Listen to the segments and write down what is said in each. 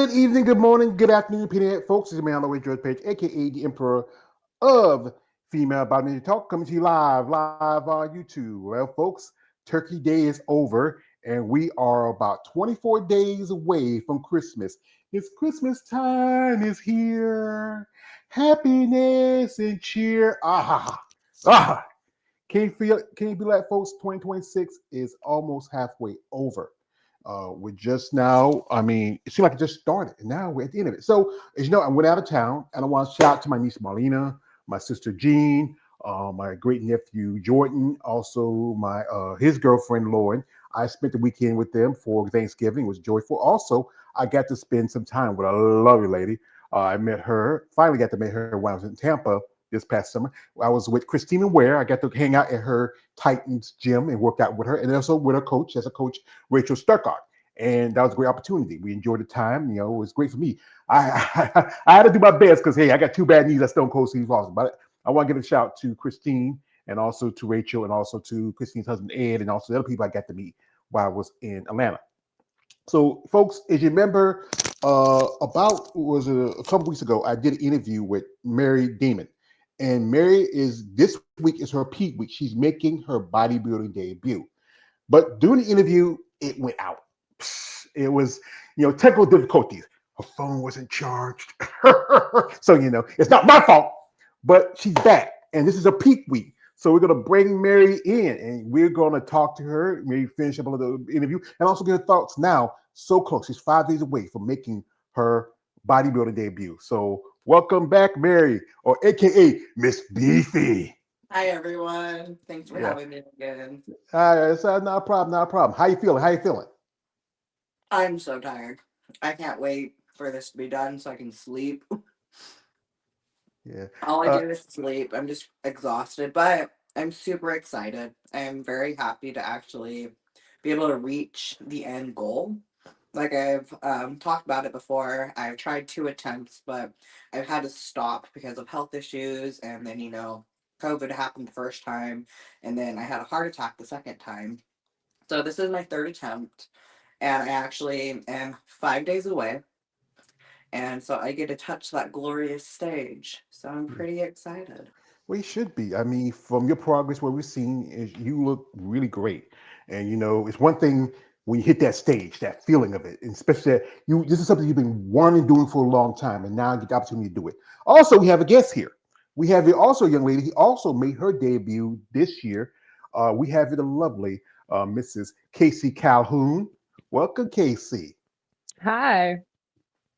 Good evening, good morning, good afternoon, Peanut folks. This is man on the way, George Page, aka the Emperor of Female Body Talk, coming to you live on YouTube. Well, folks, Turkey Day is over, and we are about 24 days away from Christmas. It's Christmas time is here. Happiness and cheer. Ah. Can you feel it? Can you be like, folks? 2026 is almost halfway over. We're just now, I mean, it seemed like it just started, and now we're at the end of it. So, as you know, I went out of town, and I want to shout out to my niece Marlena, my sister Jean, my great nephew Jordan, also my his girlfriend Lauren. I spent the weekend with them for Thanksgiving. It was joyful. Also, I got to spend some time with a lovely lady. I met her, finally got to meet her when I was in Tampa this past summer. I was with Christina Ware. I got to hang out at her Titans gym and work out with her, and also with her coach, as a coach, Rachel Starkart. And that was a great opportunity. We enjoyed the time. You know, it was great for me. I had to do my best because, hey, I got two bad knees. I Stone Cold Steve Austin. But I want to give a shout out to Christine and also to Rachel and also to Christine's husband, Ed, and also the other people I got to meet while I was in Atlanta. So, folks, as you remember, about was a couple weeks ago, I did an interview with Mary Damon, and Mary is this week is her peak week. She's making her bodybuilding debut. But during the interview, it went out. It was, technical difficulties. Her phone wasn't charged, so it's not my fault. But she's back, and this is a peak week. So we're going to bring Mary in, and we're going to talk to her, maybe finish up a little interview, and also get her thoughts now. So close, she's 5 days away from making her bodybuilding debut. So welcome back, Mary, or AKA Miss Beefy. Hi everyone. Thanks for Yeah, having me again. it's not a problem, not a problem. How you feeling? How you feeling? I'm so tired. I can't wait for this to be done so I can sleep. Yeah. All I Uh, do is sleep. I'm just exhausted, but I'm super excited. I'm very happy to actually be able to reach the end goal. Like I've talked about it before, I've tried two attempts, but I've had to stop because of health issues. And then, COVID happened the first time, and then I had a heart attack the second time. So this is my third attempt, and I actually am 5 days away. And so I get to touch that glorious stage. So I'm pretty excited. We should be. I mean, from your progress, what we've seen is you look really great. And it's one thing when you hit that stage, that feeling of it, and especially that you. This is something you've been wanting doing for a long time, and now you get the opportunity to do it. Also, we have a guest here. We have also a young lady. He also made her debut this year. We have the lovely Mrs. Casey Calhoun. Welcome, Casey. Hi.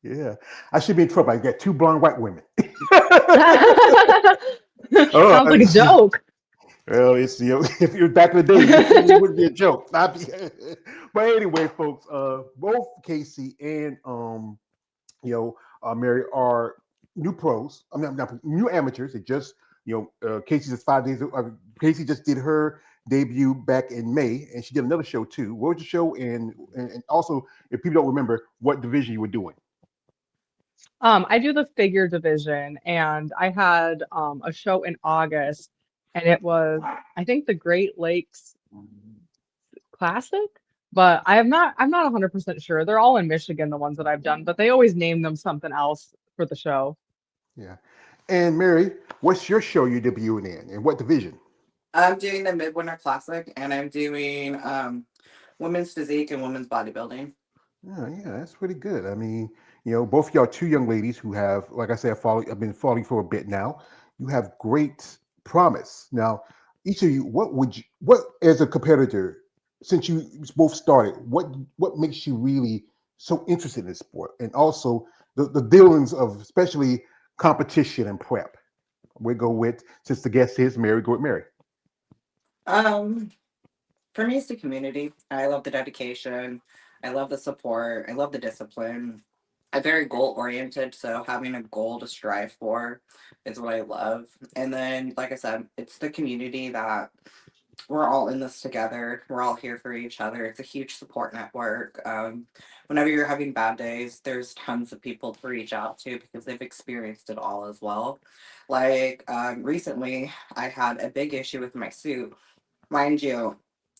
Yeah, I should be in trouble. I got two blonde white women. Oh, Sounds like a joke. well, it's if you're back in the day, it would be a joke. But anyway, folks, both Casey and Mary are new pros. I mean, not new amateurs. They just Casey just 5 days. Casey just did her debut back in May, and she did another show too. What was the show? And also, if people don't remember, what division you were doing? I do the figure division, and I had a show in August, and it was, I think, the Great Lakes Classic, but I'm not 100% sure. They're all in Michigan, the ones that I've done, but they always name them something else for the show. Yeah. And Mary, what's your show you're debuting in, and what division? I'm doing the Midwinter Classic, and I'm doing women's physique and women's bodybuilding. Yeah, that's pretty good. I mean, both of y'all two young ladies who have, like I said, I've been following for a bit now. You have great promise. Now, each of you, what as a competitor, since you both started, what makes you really so interested in this sport, and also the dealings of especially competition and prep. We go with since the guest is Mary. Go with Mary. Um, for me, it's the community. I love the dedication. I love the support. I love the discipline. I'm very goal oriented, so having a goal to strive for is what I love. And then, like I said, it's the community that we're all in this together. We're all here for each other. It's a huge support network. Whenever you're having bad days, there's tons of people to reach out to because they've experienced it all as well. Like recently, I had a big issue with my suit. Mind you,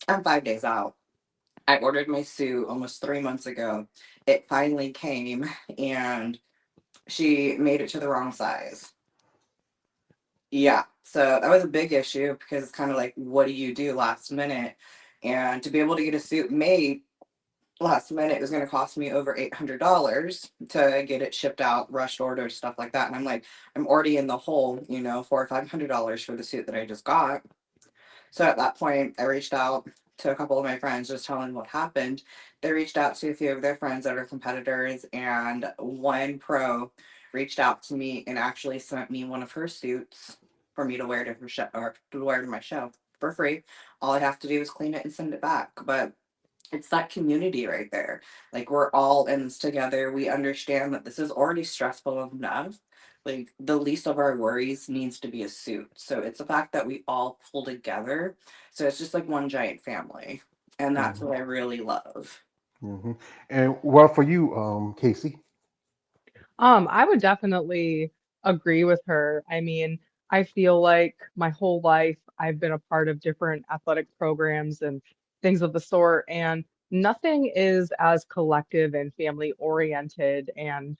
I'm 5 days out. I ordered my suit almost 3 months ago. It finally came, and she made it to the wrong size. Yeah, so that was a big issue because it's kind of like, what do you do last minute? And to be able to get a suit made last minute was going to cost me over $800 to get it shipped out, rushed orders, stuff like that. And I'm like, I'm already in the hole, $400 or $500 for the suit that I just got. So at that point, I reached out to a couple of my friends, just telling what happened. They reached out to a few of their friends that are competitors, and one pro reached out to me and actually sent me one of her suits for me to wear to her show, or to wear to my show for free. All I have to do is clean it and send it back. But it's that community right there. Like, we're all in this together. We understand that this is already stressful enough. Like, the least of our worries needs to be a suit. So it's the fact that we all pull together. So it's just like one giant family. And that's Hmm. what I really love. Hmm. And well, for you, Casey. I would definitely agree with her. I mean, I feel like my whole life I've been a part of different athletic programs and things of the sort, and nothing is as collective and family oriented and,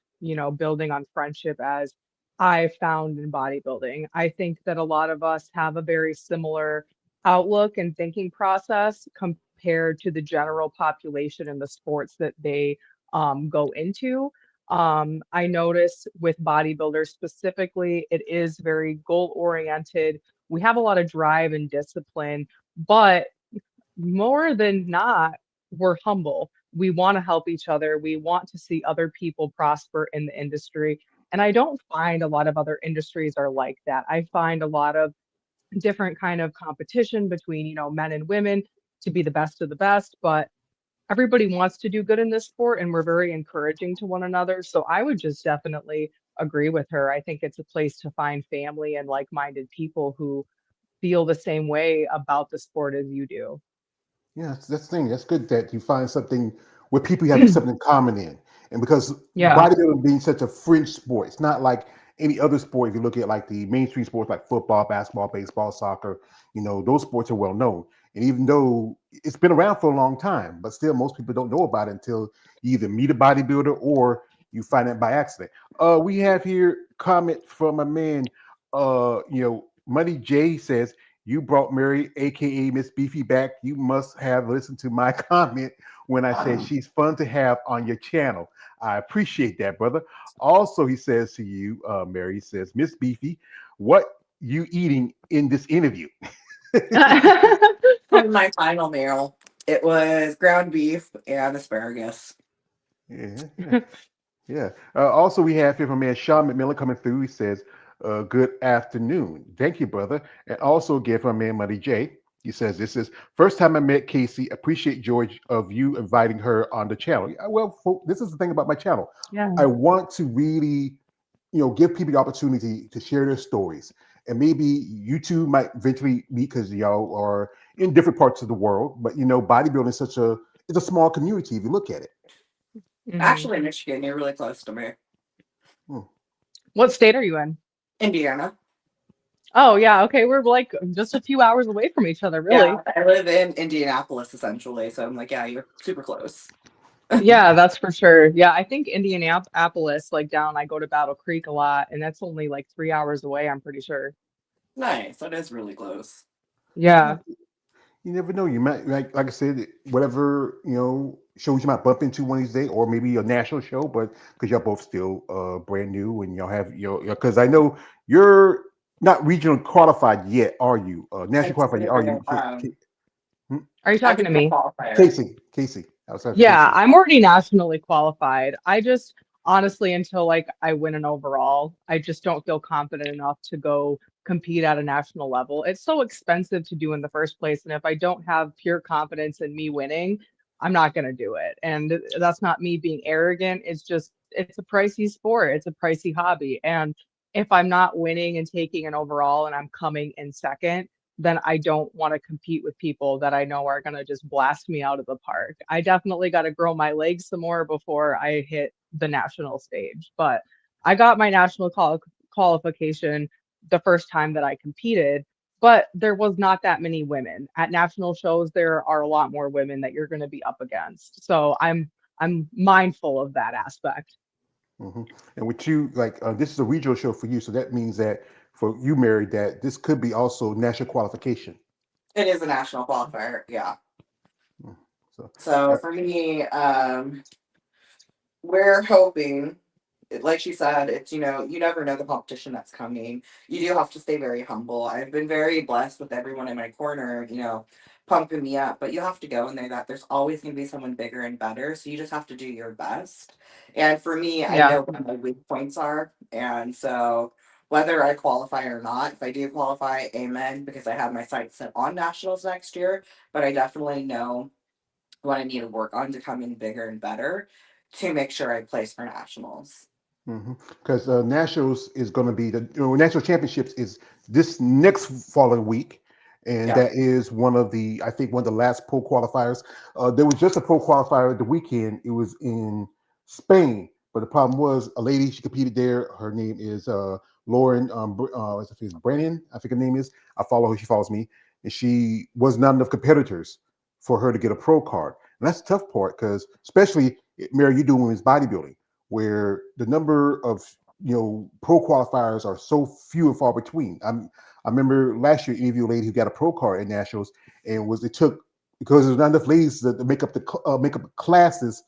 building on friendship as I found in bodybuilding. I think that a lot of us have a very similar outlook and thinking process compared to the general population in the sports that they go into. I notice with bodybuilders specifically, it is very goal oriented. We have a lot of drive and discipline, but more than not, we're humble. We want to help each other. We want to see other people prosper in the industry. And I don't find a lot of other industries are like that. I find a lot of different kind of competition between, men and women to be the best of the best, but everybody wants to do good in this sport and we're very encouraging to one another. So I would just definitely agree with her. I think it's a place to find family and like-minded people who feel the same way about the sport as you do. Yeah, that's the thing. That's good that you find something where people have something in common in. And because Yeah. bodybuilding being such a fringe sport, it's not like any other sport. If you look at like the mainstream sports like football, basketball, baseball, soccer, those sports are well known. And even though it's been around for a long time, but still most people don't know about it until you either meet a bodybuilder or you find it by accident. We have here comment from a man, Money J says, you brought Mary, aka Miss Beefy, back. You must have listened to my comment when I said she's fun to have on your channel. I appreciate that, brother. Also, he says to you, Mary, he says, Miss Beefy, what you eating in this interview? For my final meal, it was ground beef and asparagus. Yeah, yeah. Yeah. Also, we have here from man Sean McMillan coming through. He says, "Good afternoon, thank you, brother." And also again from man Money J. He says, "This is first time I met Casey. Appreciate George of you inviting her on the channel." Yeah, well, this is the thing about my channel. Yeah. I want to really, give people the opportunity to share their stories, and maybe you two might eventually meet because y'all are in different parts of the world. But bodybuilding is such a it's a small community if you look at it. Hmm. Actually, Michigan, you're really close to me. Hmm. What state are you in? Indiana. Oh, yeah. Okay. We're like just a few hours away from each other, Yeah, really. I live in Indianapolis essentially. So I'm like, yeah, you're super close. Yeah, that's for sure. Yeah, I think Indianapolis, like down, I go to Battle Creek a lot, and that's only like 3 hours away, I'm pretty sure. Nice. That is really close. Yeah, Yeah. you never know. You might like I said, whatever shows you might bump into one of these days, or maybe a national show. But because y'all both still brand new, and y'all have because I know you're not regional qualified yet, are you? National I'm qualified, are you? still, Hmm? Are you I'm talking just to a me? qualifier. Casey. I was talking to Yeah, Casey. I'm already nationally qualified. I just honestly, until like I win an overall, I just don't feel confident enough to go compete at a national level. It's so expensive to do in the first place. And if I don't have pure confidence in me winning, I'm not going to do it. And that's not me being arrogant. It's just, it's a pricey sport, it's a pricey hobby. And if I'm not winning and taking an overall and I'm coming in second, then I don't want to compete with people that I know are going to just blast me out of the park. I definitely got to grow my legs some more before I hit the national stage. But I got my national qualification the first time that I competed. but there was not that many women. At national shows, there are a lot more women that you're going to be up against. So I'm mindful of that aspect. Hmm. And with you, like this is a regional show for you, so that means that for you, Mary, that this could be also national qualification. It is a national qualifier, yeah. Mm. So, So uh, for me, we're hoping, like she said, it's, you never know the competition that's coming. You do have to stay very humble. I've been very blessed with everyone in my corner, pumping me up, but you have to go in there that there's always going to be someone bigger and better. So you just have to do your best. And for me, I Yeah. know what my weak points are. And so whether I qualify or not, if I do qualify, amen, because I have my sights set on nationals next year, but I definitely know what I need to work on to come in bigger and better to make sure I place for nationals. because nationals is going to be the national championships is this next following week, and Yeah. that is one of the I think one of the last pro qualifiers. There was just a pro qualifier the weekend. It was in Spain, but the problem was a lady she competed there. Her name is Lauren. What's her name? Brennan. I think her name is. I follow her. She follows me, and she was not enough competitors for her to get a pro card, and that's the tough part because especially Mary, you do women's bodybuilding where the number of pro qualifiers are so few and far between. I remember last year interviewed a lady who got a pro card at nationals and was it took because there's not enough ladies to make up the make up classes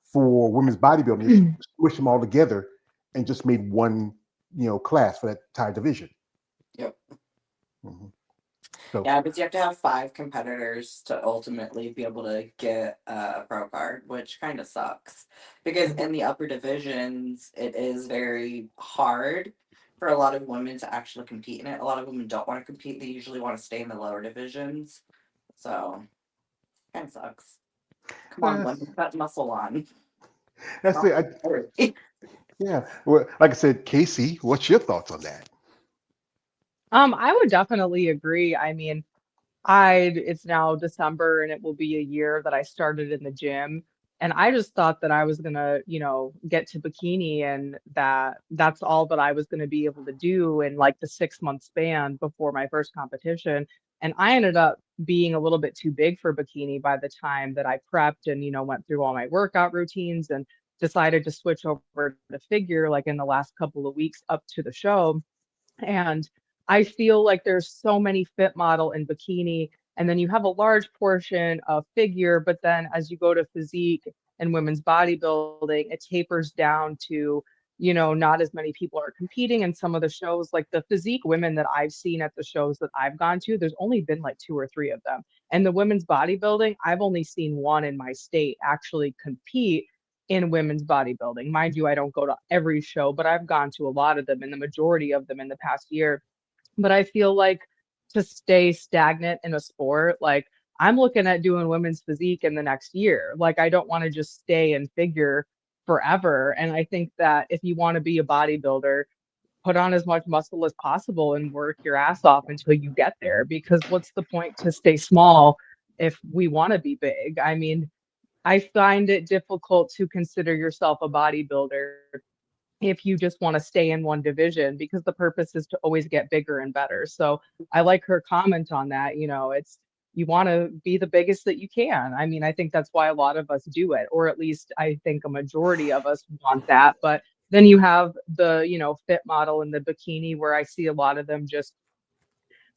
for women's bodybuilding. They squish them all together and just made one class for that entire division. Yep. Mm-hmm. So Yeah, but you have to have five competitors to ultimately be able to get a pro card, which kind of sucks. Because in the upper divisions, it is very hard for a lot of women to actually compete in it. A lot of women don't want to compete, they usually want to stay in the lower divisions. So, kind of sucks. Come on, that's, women, put muscle on. It's that's not it. so hard. Yeah. Well, like I said, Casey, what's your thoughts on that? I would definitely agree. I mean, it's now December and it will be a year that I started in the gym. And I just thought that I was gonna, get to bikini and that's all that I was gonna be able to do in like the 6 month span before my first competition. And I ended up being a little bit too big for bikini by the time that I prepped and, went through all my workout routines and decided to switch over to figure like in the last couple of weeks up to the show. And I feel like there's so many fit model in bikini, and then you have a large portion of figure, but then as you go to physique and women's bodybuilding, it tapers down to, not as many people are competing in some of the shows. Like the physique women that I've seen at the shows that I've gone to, there's only been like two or three of them. And the women's bodybuilding, I've only seen one in my state actually compete in women's bodybuilding. Mind you, I don't go to every show, but I've gone to a lot of them and the majority of them in the past year. But I feel like to stay stagnant in a sport, like I'm looking at doing women's physique in the next year. Like I don't want to just stay and figure forever. And I think that if you want to be a bodybuilder, put on as much muscle as possible and work your ass off until you get there. Because what's the point to stay small if we want to be big? I mean, I find it difficult to consider yourself a bodybuilder if you just want to stay in one division because the purpose is to always get bigger and better. So I like her comment on that. It's you want to be the biggest that you can. I mean, I think that's why a lot of us do it, or at least I think a majority of us want that. But then you have the, fit model and the bikini where I see a lot of them just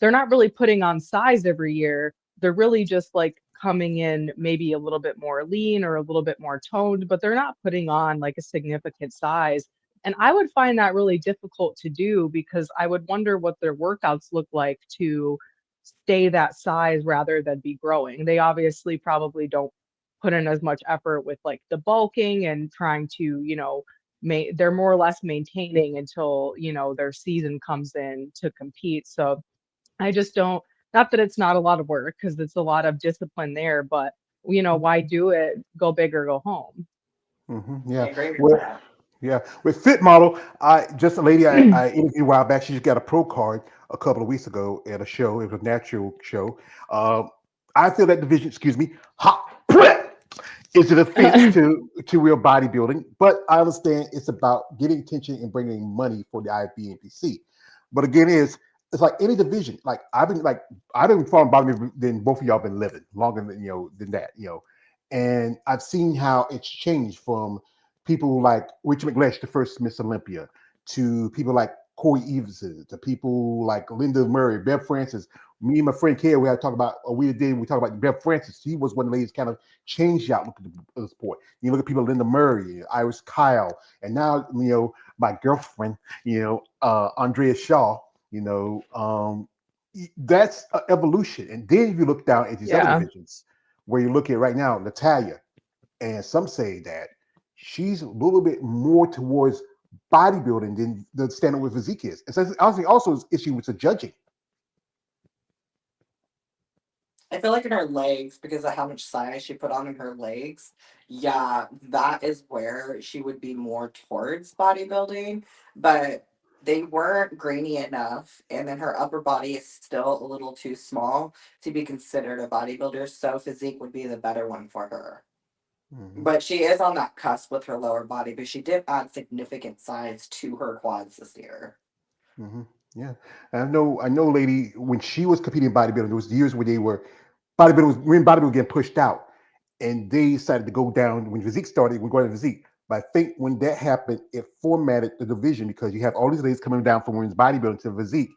they're not really putting on size every year. They're really just like coming in maybe a little bit more lean or a little bit more toned, but they're not putting on like a significant size. And I would find that really difficult to do because I would wonder what their workouts look like to stay that size rather than be growing. They obviously probably don't put in as much effort with like the bulking and trying to, they're more or less maintaining until, their season comes in to compete. So I just don't, not that it's not a lot of work because it's a lot of discipline there, but why do it? Go big or go home. I Yeah. agree with Well, that. yeah. With Fit Model, I just a lady I interviewed a while back. She just got a pro card a couple of weeks ago at a show. It was a natural show. Uh, I feel that division, excuse me, hot is it a fence to real bodybuilding, but I understand it's about getting attention and bringing money for the IBNPC. But again, is it's like any division. I've been following bodybuilding than both of y'all been living longer than than that. And I've seen how it's changed from people like Richard McLeish, the first Miss Olympia, to people like Corey Evenson, to people like Linda Murray, Bev Francis. Me and my friend Kay, we had talked about, or we talked about Bev Francis. She was one of the ladies kind of changed the outlook of the sport. You look at people, Linda Murray, Iris Kyle, and now my girlfriend, Andrea Shaw. That's evolution. And then if you look down at these other Yeah. divisions, where you look at right now, Natalia, and some say that she's a little bit more towards bodybuilding than the standard with physique is. And so I think also is issue with the judging. I feel like in her legs, because of how much size she put on in her legs, yeah, that is where she would be more towards bodybuilding. But they weren't grainy enough, and then her upper body is still a little too small to be considered a bodybuilder. So physique would be the better one for her. Mm-hmm. But she is on that cusp with her lower body, but she did add significant size to her quads this year. Mm-hmm. Yeah, I know, lady. When she was competing in bodybuilding, there was years where they were bodybuilding was getting pushed out, and they decided to go down when physique started. We go to physique, but I think when that happened, it formatted the division because you have all these ladies coming down from women's bodybuilding to physique,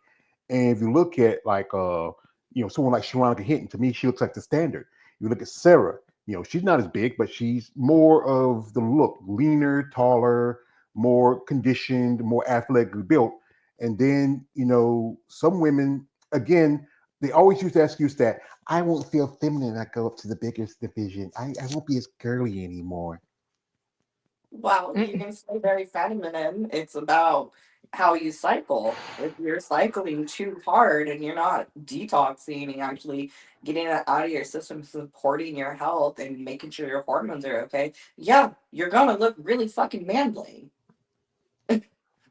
and if you look at like someone like Sharonica Hinton, to me she looks like the standard. You look at Sarah, she's not as big, but she's more of the look, leaner, taller, more conditioned, more athletically built. And then, some women, again, they always use the excuse that I won't feel feminine when I go up to the biggest division. I won't be as girly anymore. Well, you Mm. can stay very feminine. It's about how you cycle. If you're cycling too hard and you're not detoxing and actually getting it out of your system, supporting your health and making sure your hormones are okay, yeah, you're gonna look really fucking manly.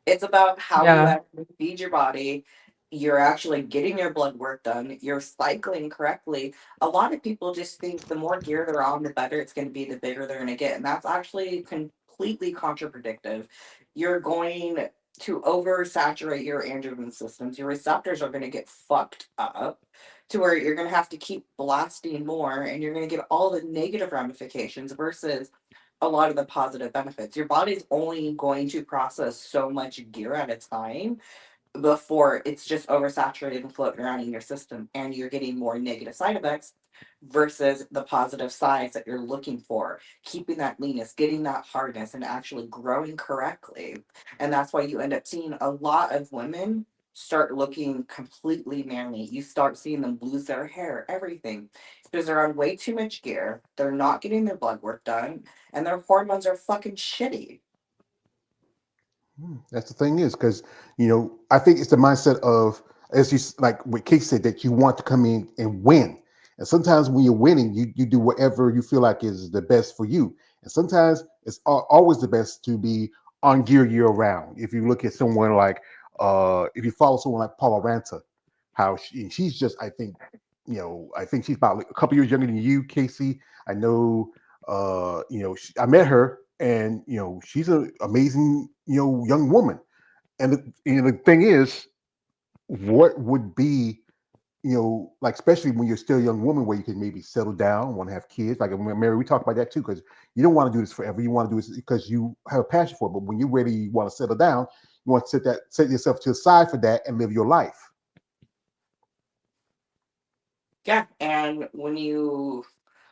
It's about how you Yeah. actually feed your body. You're actually getting your blood work done. You're cycling correctly. A lot of people just think the more gear they're on, the better it's going to be, the bigger they're going to get. And that's actually completely contradictive. You're going to oversaturate your androgen systems. Your receptors are going to get fucked up to where you're going to have to keep blasting more and you're going to get all the negative ramifications versus a lot of the positive benefits. Your body's only going to process so much gear at a time before it's just oversaturated and floating around in your system, and you're getting more negative side effects versus the positive sides that you're looking for. Keeping that leanness, getting that hardness, and actually growing correctly. And that's why you end up seeing a lot of women start looking completely manly. You start seeing them lose their hair, everything. Because they're on way too much gear, they're not getting their blood work done, and their hormones are fucking shitty. That's the thing is because I think it's the mindset of, as like what Kate said, that you want to come in and win. And sometimes when you're winning, you do whatever you feel like is the best for you. And sometimes it's always the best to be on gear year round. If you look at someone like, if you follow someone like Paula Ranta, how she's just, I think she's about like a couple years younger than you, Casey. I know, I met her, and she's an amazing young woman. And the thing is, what would be like, especially when you're still a young woman, where you can maybe settle down, want to have kids. Like Mary, we talk about that too, because you don't want to do this forever. You want to do this because you have a passion for it. But when you're ready, you want to settle down. You want to set yourself to the side for that and live your life. Yeah, and when you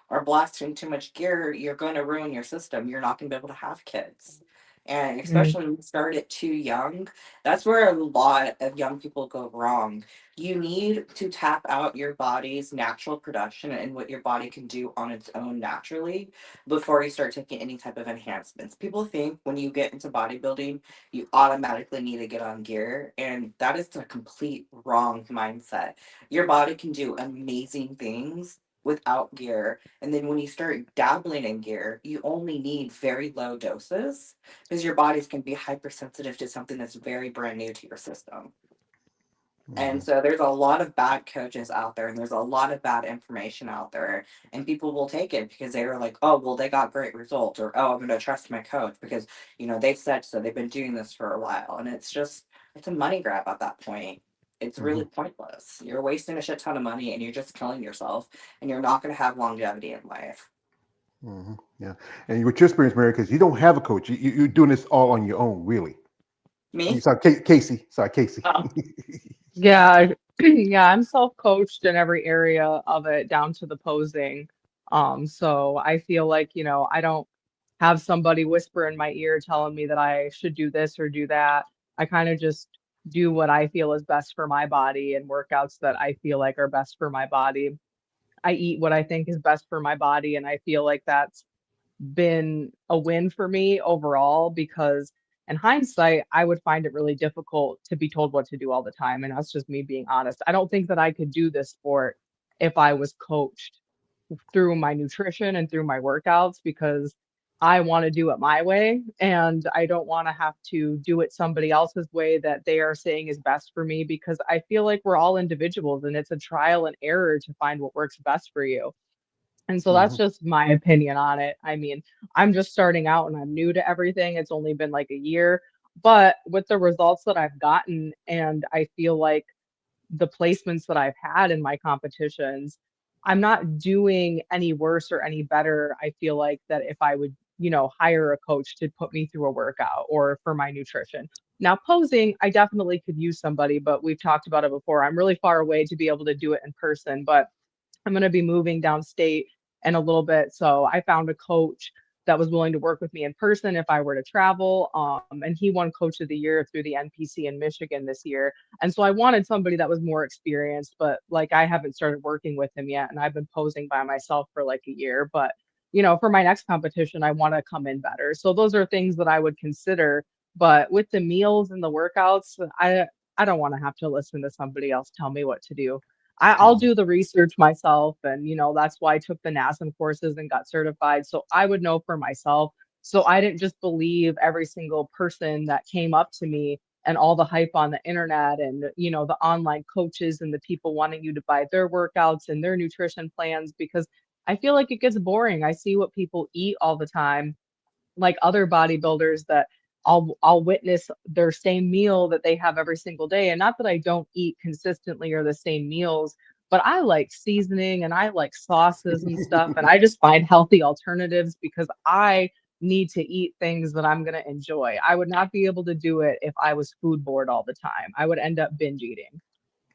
are blasting too much gear, you're going to ruin your system. You're not going to be able to have kids. And Mm. especially when you start it too young, that's where a lot of young people go wrong. You need to tap out your body's natural production and what your body can do on its own naturally before you start taking any type of enhancements. People think when you get into bodybuilding, you automatically need to get on gear, and that is a complete wrong mindset. Your body can do amazing things without gear. And then when you start dabbling in gear, you only need very low doses because your bodies can be hypersensitive to something that's very brand new to your system. And Hmm. so there's a lot of bad coaches out there and there's a lot of bad information out there. And people will take it because they're like, oh, well, they got great results, or oh, I'm going to trust my coach because, they said so. They've been doing this for a while. And it's just, it's a money grab at that point. it's Hmm. really pointless. You're wasting a shit ton of money and you're just killing yourself, and you're not going to have longevity in life. Hmm. Yeah. And with your experience, Mary, because you don't have a coach, you're doing this all on your own, really. I mean, Me? sorry, Casey. Sorry, Casey. Oh. Yeah, yeah, I'm self-coached in every area of it down to the posing. So I feel like, I don't have somebody whisper in my ear telling me that I should do this or do that. I kind of just do what I feel is best for my body and workouts that I feel like are best for my body. I eat what I think is best for my body, and I feel like that's been a win for me overall because in hindsight, I would find it really difficult to be told what to do all the time. And that's just me being honest. I don't think that I could do this sport if I was coached through my nutrition and through my workouts because I want to do it my way and I don't want to have to do it somebody else's way that they are saying is best for me because I feel like we're all individuals and it's a trial and error to find what works best for you. And so that's Hmm. just my opinion on it. I mean, I'm just starting out and I'm new to everything. It's only been like a year, but with the results that I've gotten, and I feel like the placements that I've had in my competitions, I'm not doing any worse or any better. I feel like that if I would, hire a coach to put me through a workout or for my nutrition. Now, posing, I definitely could use somebody, but we've talked about it before. I'm really far away to be able to do it in person, but I'm going to be moving downstate in a little bit. So I found a coach that was willing to work with me in person if I were to travel. And he won Coach of the Year through the NPC in Michigan this year. And so I wanted somebody that was more experienced, but like I haven't started working with him yet. And I've been posing by myself for like a year. But, for my next competition, I want to come in better. So those are things that I would consider. But with the meals and the workouts, I don't want to have to listen to somebody else tell me what to do. I'll Hmm. do the research myself, and that's why I took the NASM courses and got certified, so I would know for myself. So I didn't just believe every single person that came up to me and all the hype on the internet and the online coaches and the people wanting you to buy their workouts and their nutrition plans because I feel like it gets boring. I see what people eat all the time like other bodybuilders that I'll witness their same meal that they have every single day. And not that I don't eat consistently or the same meals, but I like seasoning and I like sauces and stuff. And I just find healthy alternatives because I need to eat things that I'm going to enjoy. I would not be able to do it if I was food bored all the time. I would end up binge eating.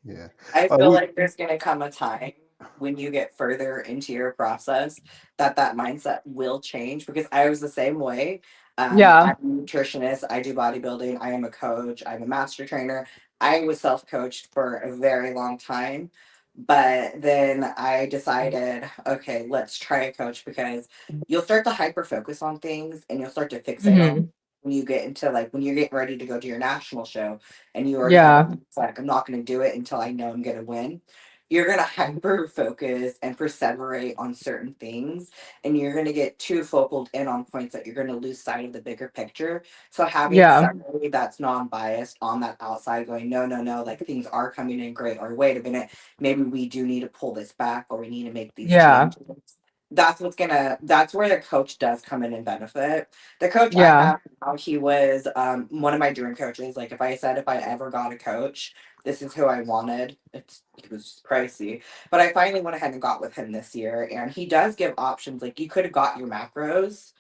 Yeah. I feel We. like there's going to come a time when you get further into your process that mindset will change because I was the same way. Yeah. I'm a nutritionist. I do bodybuilding. I am a coach. I'm a master trainer. I was self coached for a very long time. But then I decided, okay, let's try a coach because you'll start to hyper focus on things and you'll start to fixate on Hmm. when you get into like when you're getting ready to go to your national show and you already have a Yeah. mindset, I'm not going to do it until I know I'm going to win. You're going to hyper focus and perseverate on certain things, and you're going to get too focal in on points that you're going to lose sight of the bigger picture. So, having Yeah. somebody that's non biased on that outside going, no, no, no, like things are coming in great, or wait a minute, maybe we do need to pull this back, or we need to make these Yeah. changes. That's where the coach does come in and benefit. The coach I Yeah. have now, he was one of my dream coaches. Like if I ever got a coach, this is who I wanted. It was pricey, but I finally went ahead and got with him this year, and he does give options. Like you could have got your macros,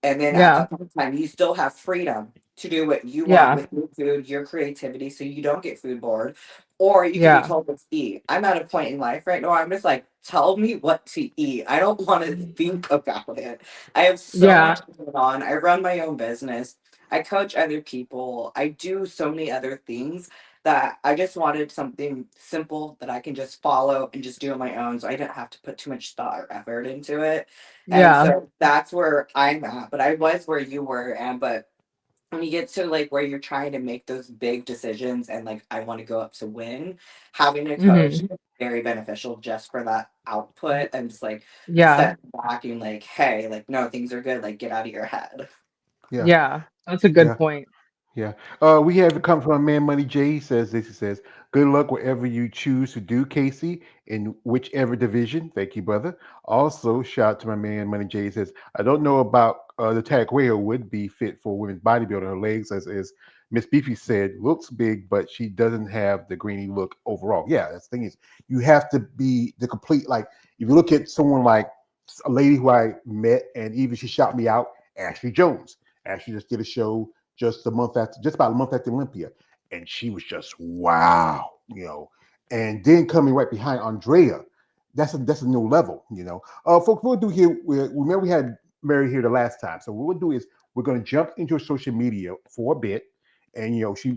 and then at Yeah. that point in time, you still have freedom to do what you want Yeah. with your food, your creativity, so you don't get food bored. Or you can be Yeah. told what to eat. I'm at a point in life right now. I'm just like, tell me what to eat. I don't want to think about it. I have so Yeah. much going on. I run my own business. I coach other people. I do so many other things that I just wanted something simple that I can just follow and just do on my own so I didn't have to put too much thought or effort into it. And Yeah. so that's where I'm at. But I was where you were, and but when you get to like where you're trying to make those big decisions and like I want to go up to win, having a coach Hmm. is very beneficial just for that output and just like Yeah. step back and like, hey, like no, things are good, like get out of your head. Yeah. Yeah. That's a good Yeah. point. Yeah. We have it come from Man Money J. He says this. He says, "Good luck whatever you choose to do, Casey, in whichever division." Thank you, brother. Also, shout out to my man Money J. He says, "I don't know about the tag Wayo would be fit for women's bodybuilding. Her legs as is Miss Beefy said, looks big, but she doesn't have the greeny look overall. Yeah, that's the thing is, you have to be the complete. Like, if you look at someone like a lady who I met, and even she shot me out, Ashley Jones. Ashley just did a show just about a month after Olympia, and she was just wow, And then coming right behind Andrea, that's a new level, Folks, we'll do here. Remember we had Mary here the last time, so what we'll do is we're going to jump into her social media for a bit, and she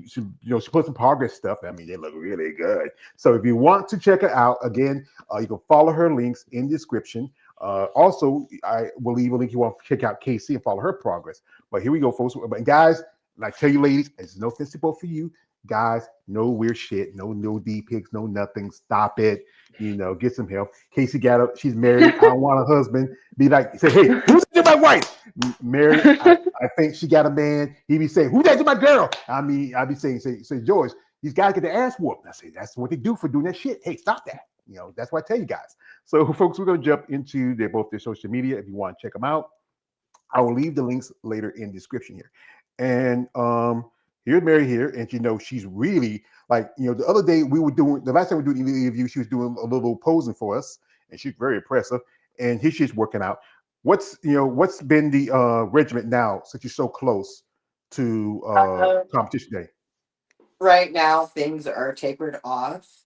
put some progress stuff. I mean, they look really good. So if you want to check her out again, you can follow her links in the description. Also, I will leave a link you want to check out Casey and follow her progress. But here we go, folks. But guys, and I tell you, ladies, it's no offense for you. Guys, no weird shit, no D pics, no nothing. Stop it. Get some help. Casey got up. She's married. I don't want a husband. Be like, say, hey, who's my wife? Mary, I think she got a man. He be saying, who's that? My girl. I mean, I be saying, say, George, these guys get their ass whooped. I say, that's what they do for doing that shit. Hey, stop that. That's what I tell you guys. So, folks, we're going to jump into both their social media if you want to check them out. I will leave the links later in the description here. And here's Mary here, and she's really like, the other day the last time we were doing the interview, she was doing a little posing for us, and she's very impressive. And here she's working out. What's been the regiment now since you're so close to competition day? Right now, things are tapered off.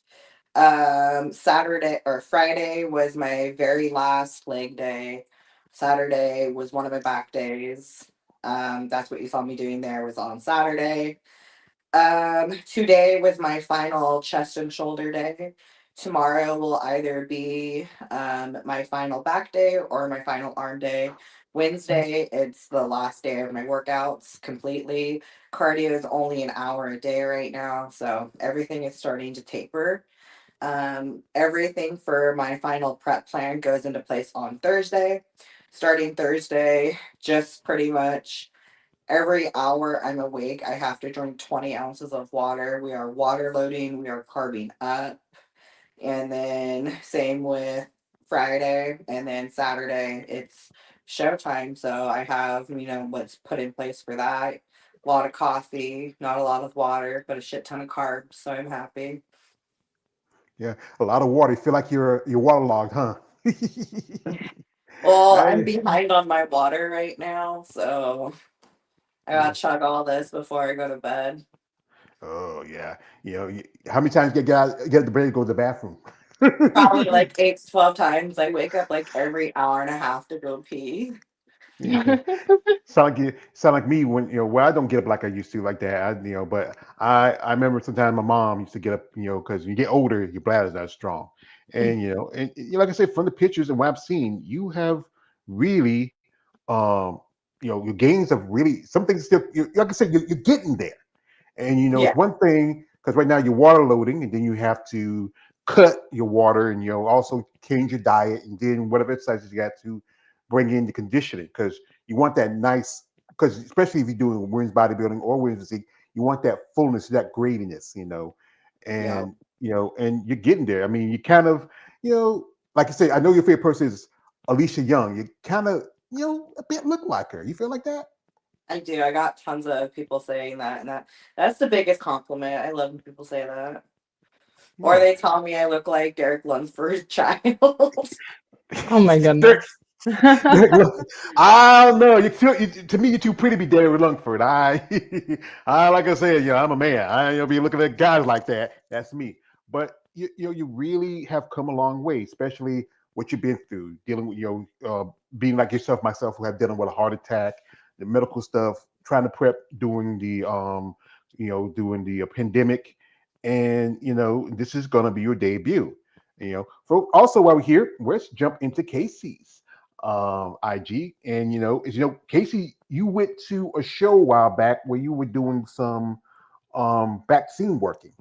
Saturday or Friday was my very last leg day. Saturday was one of my back days. That's what you saw me doing there was on Saturday. Today was my final chest and shoulder day. Tomorrow will either be my final back day or my final arm day. Wednesday, it's the last day of my workouts completely. Cardio is only an hour a day right now, so everything is starting to taper. Everything for my final prep plan goes into place on Thursday. Starting Thursday, just pretty much every hour I'm awake, I have to drink 20 ounces of water. We are water loading, we are carbing up. And then same with Friday. And then Saturday, it's showtime. So I have, what's put in place for that. A lot of coffee, not a lot of water, but a shit ton of carbs. So I'm happy. Yeah, a lot of water. You feel like you're waterlogged, huh? Well, I'm I, behind on my water right now. So I yeah. gotta chug all this before I go to bed. Oh yeah. How many times get the break to go to the bathroom? Probably like 8 to 12 times. I wake up like every hour and a half to go pee. Yeah. Sound like me when well, I don't get up like I used to like that. But I remember sometimes my mom used to get up, because you get older, your bladder's not strong, and like I said, from the pictures and what I've seen, you have really, your gains have really some things still. Like I said, you're getting there. And it's Yeah, one thing because right now you're water loading, and then you have to cut your water, and also change your diet, and then whatever exercises you got to bring in the conditioning because you want that nice. Because especially if you're doing women's bodybuilding or women's physique, you want that fullness, that gradiness, yeah. and you're getting there. I mean, you kind of, like I say, I know your favorite person is Alicia Young. You kind of, a bit look like her. You feel like that? I do. I got tons of people saying that, and that's the biggest compliment. I love when people say that. Or Yeah. they tell me I look like Derek Lunsford's child. Oh my goodness. I don't know. To me, you're too pretty to be David Lungford. I like I said, I'm a man. Be looking at guys like that. That's me. But you really have come a long way, especially what you've been through, dealing with being like yourself, myself, who have dealing with a heart attack, the medical stuff, trying to prep during the pandemic, and this is gonna be your debut. Also while we're here, let's jump into Casey's IG. And Casey, you went to a show a while back where you were doing some vaccine working.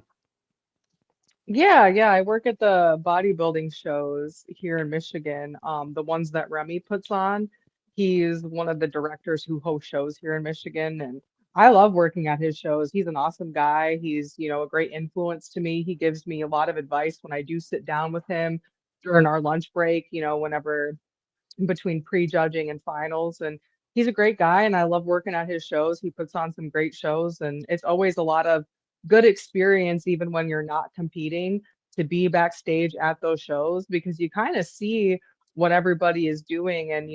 Yeah, yeah. I work at the bodybuilding shows here in Michigan, the ones that Remy puts on. He's one of the directors who hosts shows here in Michigan, and I love working at his shows. He's an awesome guy. He's, a great influence to me. He gives me a lot of advice when I do sit down with him during our lunch break, whenever between prejudging and finals. And he's a great guy and I love working at his shows. He puts on some great shows and it's always a lot of good experience even when you're not competing to be backstage at those shows because you kind of see what everybody is doing and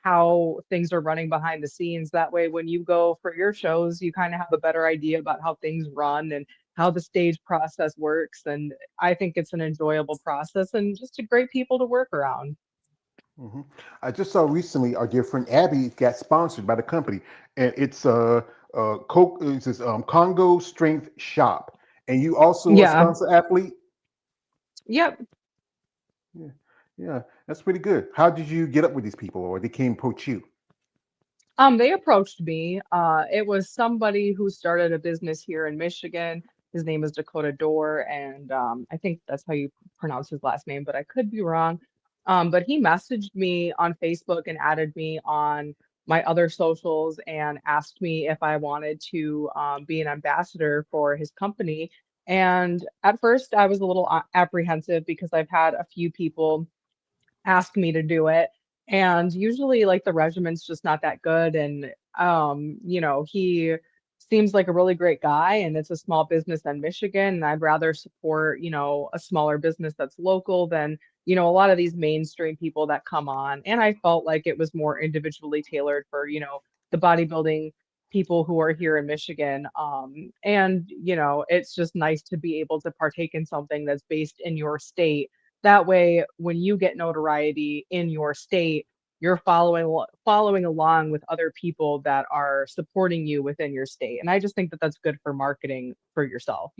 how things are running behind the scenes. That way when you go for your shows, you kind of have a better idea about how things run and how the stage process works and I think it's an enjoyable process and just a great people to work around. Hmm. I just saw recently our dear friend Abby got sponsored by the company, and it's Coke. It says Congo Strength Shop, and you also a Yeah. sponsor athlete. Yep. Yeah, yeah, that's pretty good. How did you get up with these people, or they came approach you? They approached me. It was somebody who started a business here in Michigan. His name is Dakota Door, and I think that's how you pronounce his last name, but I could be wrong. But he messaged me on Facebook and added me on my other socials and asked me if I wanted to be an ambassador for his company. And at first, I was a little apprehensive because I've had a few people ask me to do it. And usually like the regiment's just not that good. And he seems like a really great guy and it's a small business in Michigan. And I'd rather support, a smaller business that's local than, a lot of these mainstream people that come on. And I felt like it was more individually tailored for, the bodybuilding people who are here in Michigan. It's just nice to be able to partake in something that's based in your state that way, when you get notoriety in your state, you're following along with other people that are supporting you within your state. And I just think that that's good for marketing for yourself.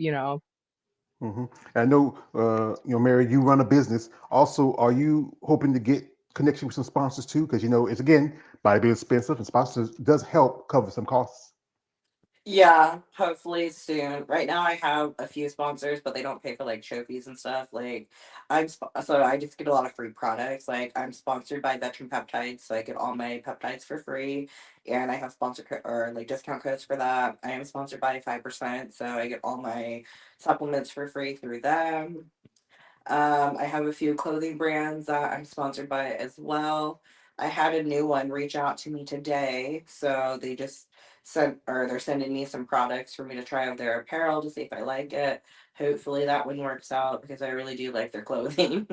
Hmm. I know, Mary, you run a business. Also, are you hoping to get connection with some sponsors too? Because it's again bodybuilding expensive, and sponsors does help cover some costs. Yeah, hopefully soon. Right now, I have a few sponsors, but they don't pay for like trophies and stuff. Like, so I just get a lot of free products. Like, I'm sponsored by Veteran Peptides, so I get all my peptides for free, and I have or like discount codes for that. I am sponsored by 5%, so I get all my supplements for free through them. I have a few clothing brands that I'm sponsored by as well. I had a new one reach out to me today, so they just they're sending me some products for me to try out their apparel to see if I like it. Hopefully that one works out because I really do like their clothing.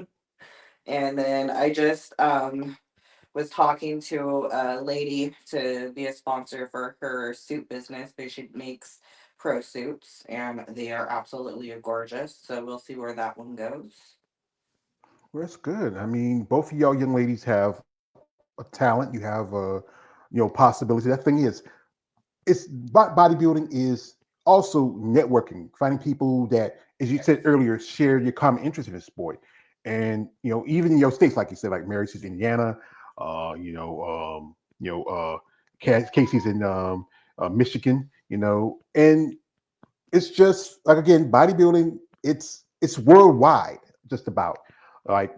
And then I just was talking to a lady to be a sponsor for her suit business because she makes pro suits and they are absolutely gorgeous. So we'll see where that one goes. Well, that's good. I mean, both of y'all young ladies have a talent. You have possibility. That thing is bodybuilding is also networking, finding people that, as you said earlier, share your common interest in the sport. And even in your states, like you said, like Mary's in Indiana, uh, you know, um, you know, Casey's in Michigan, and it's just like again, bodybuilding. It's worldwide, just about. Like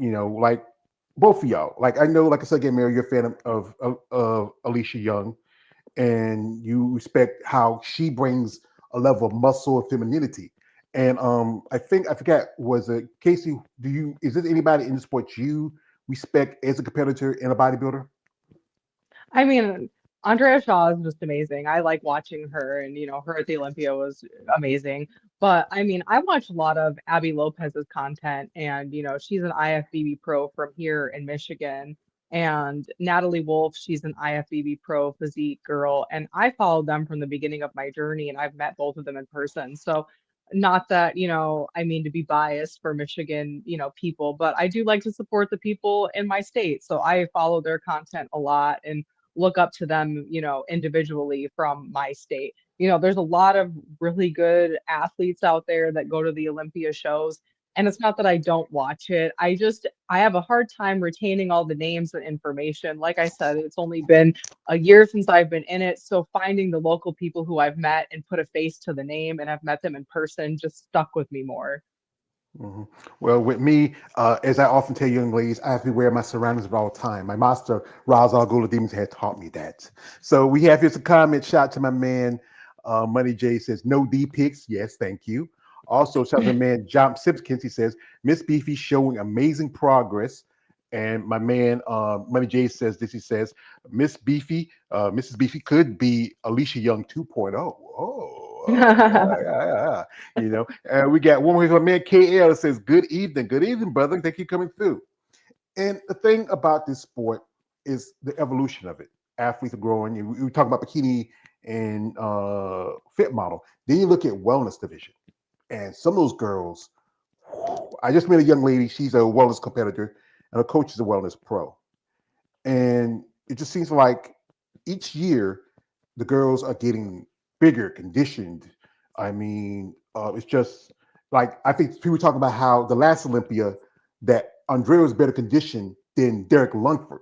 both of y'all. Like I know, like I said again, Mary, you're a fan of Alicia Young, and you respect how she brings a level of muscle and femininity. And I think I forgot, was it Casey? Is there anybody in the sport you respect as a competitor and a bodybuilder? I mean, Andrea Shaw is just amazing. I like watching her, and her at the Olympia was amazing. But I mean, I watch a lot of Abby Lopez's content, and she's an IFBB pro from here in Michigan. And Natalie Wolf, she's an IFBB pro physique girl, and I followed them from the beginning of my journey, and I've met both of them in person. So, not that, I mean to be biased for Michigan, people, but I do like to support the people in my state. So I follow their content a lot and look up to them, individually from my state. There's a lot of really good athletes out there that go to the Olympia shows. And it's not that I don't watch it. I have a hard time retaining all the names and information. Like I said, it's only been a year since I've been in it. So finding the local people who I've met and put a face to the name and I've met them in person just stuck with me more. Hmm. Well, with me, as I often tell young ladies, I have to be aware of my surroundings at all time. My master, Ra's al Ghul Demons, had taught me that. So we have here's a comment. Shout to my man, Money J says, no D pics. Yes, thank you. Also, shout out to my man, John Simpkins. He says, Miss Beefy showing amazing progress. And my man, Money J says this. He says, Miss Beefy, Mrs. Beefy could be Alicia Young 2.0. Yeah, yeah, yeah. You know, and we got one more here. My man KL says, good evening, brother. Thank you for coming through. And the thing about this sport is the evolution of it. Athletes are growing. You talk about bikini and fit model. Then you look at wellness division, and some of those girls. I just met a young lady. She's a wellness competitor, and her coach is a wellness pro. And it just seems like each year the girls are getting bigger, conditioned. I mean, it's just like I think people talk about how the last Olympia that Andrea was better conditioned than Derek Lungford.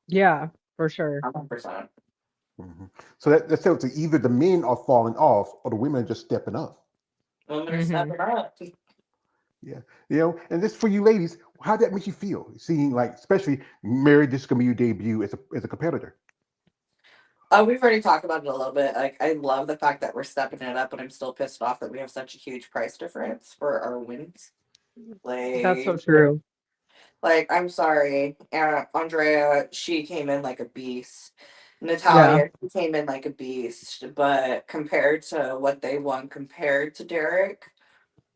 Yeah, for sure. 100%. Mhm. So that tells you either the men are falling off or the women are just stepping up. Women are Hmm. stepping up. Yeah, and this for you ladies, how that makes you feel, seeing like, especially Mary, this is gonna be your debut as a competitor. We've already talked about it a little bit. Like, I love the fact that we're stepping it up, but I'm still pissed off that we have such a huge price difference for our wins. That's so Like, true. I'm sorry, Andrea, she came in like a beast. Yeah. Natalia, she came in like a beast, but compared to what they won, compared to Derek,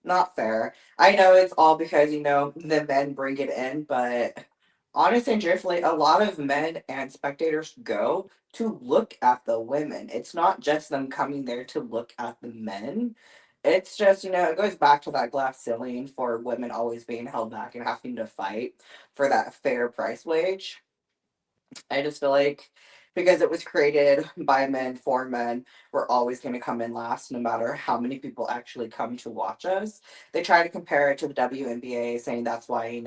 not fair. I know it's all because, the men bring it in, but honestly and truthfully, a lot of men and spectators go to look at the women. It's not just them coming there to look at the men. It's just, it goes back to that glass ceiling for women always being held back and having to fight for that fair price wage. I just feel like because it was created by men for men, we're always going to come in last no matter how many people actually come to watch us. They try to compare it to the WNBA, saying that's why,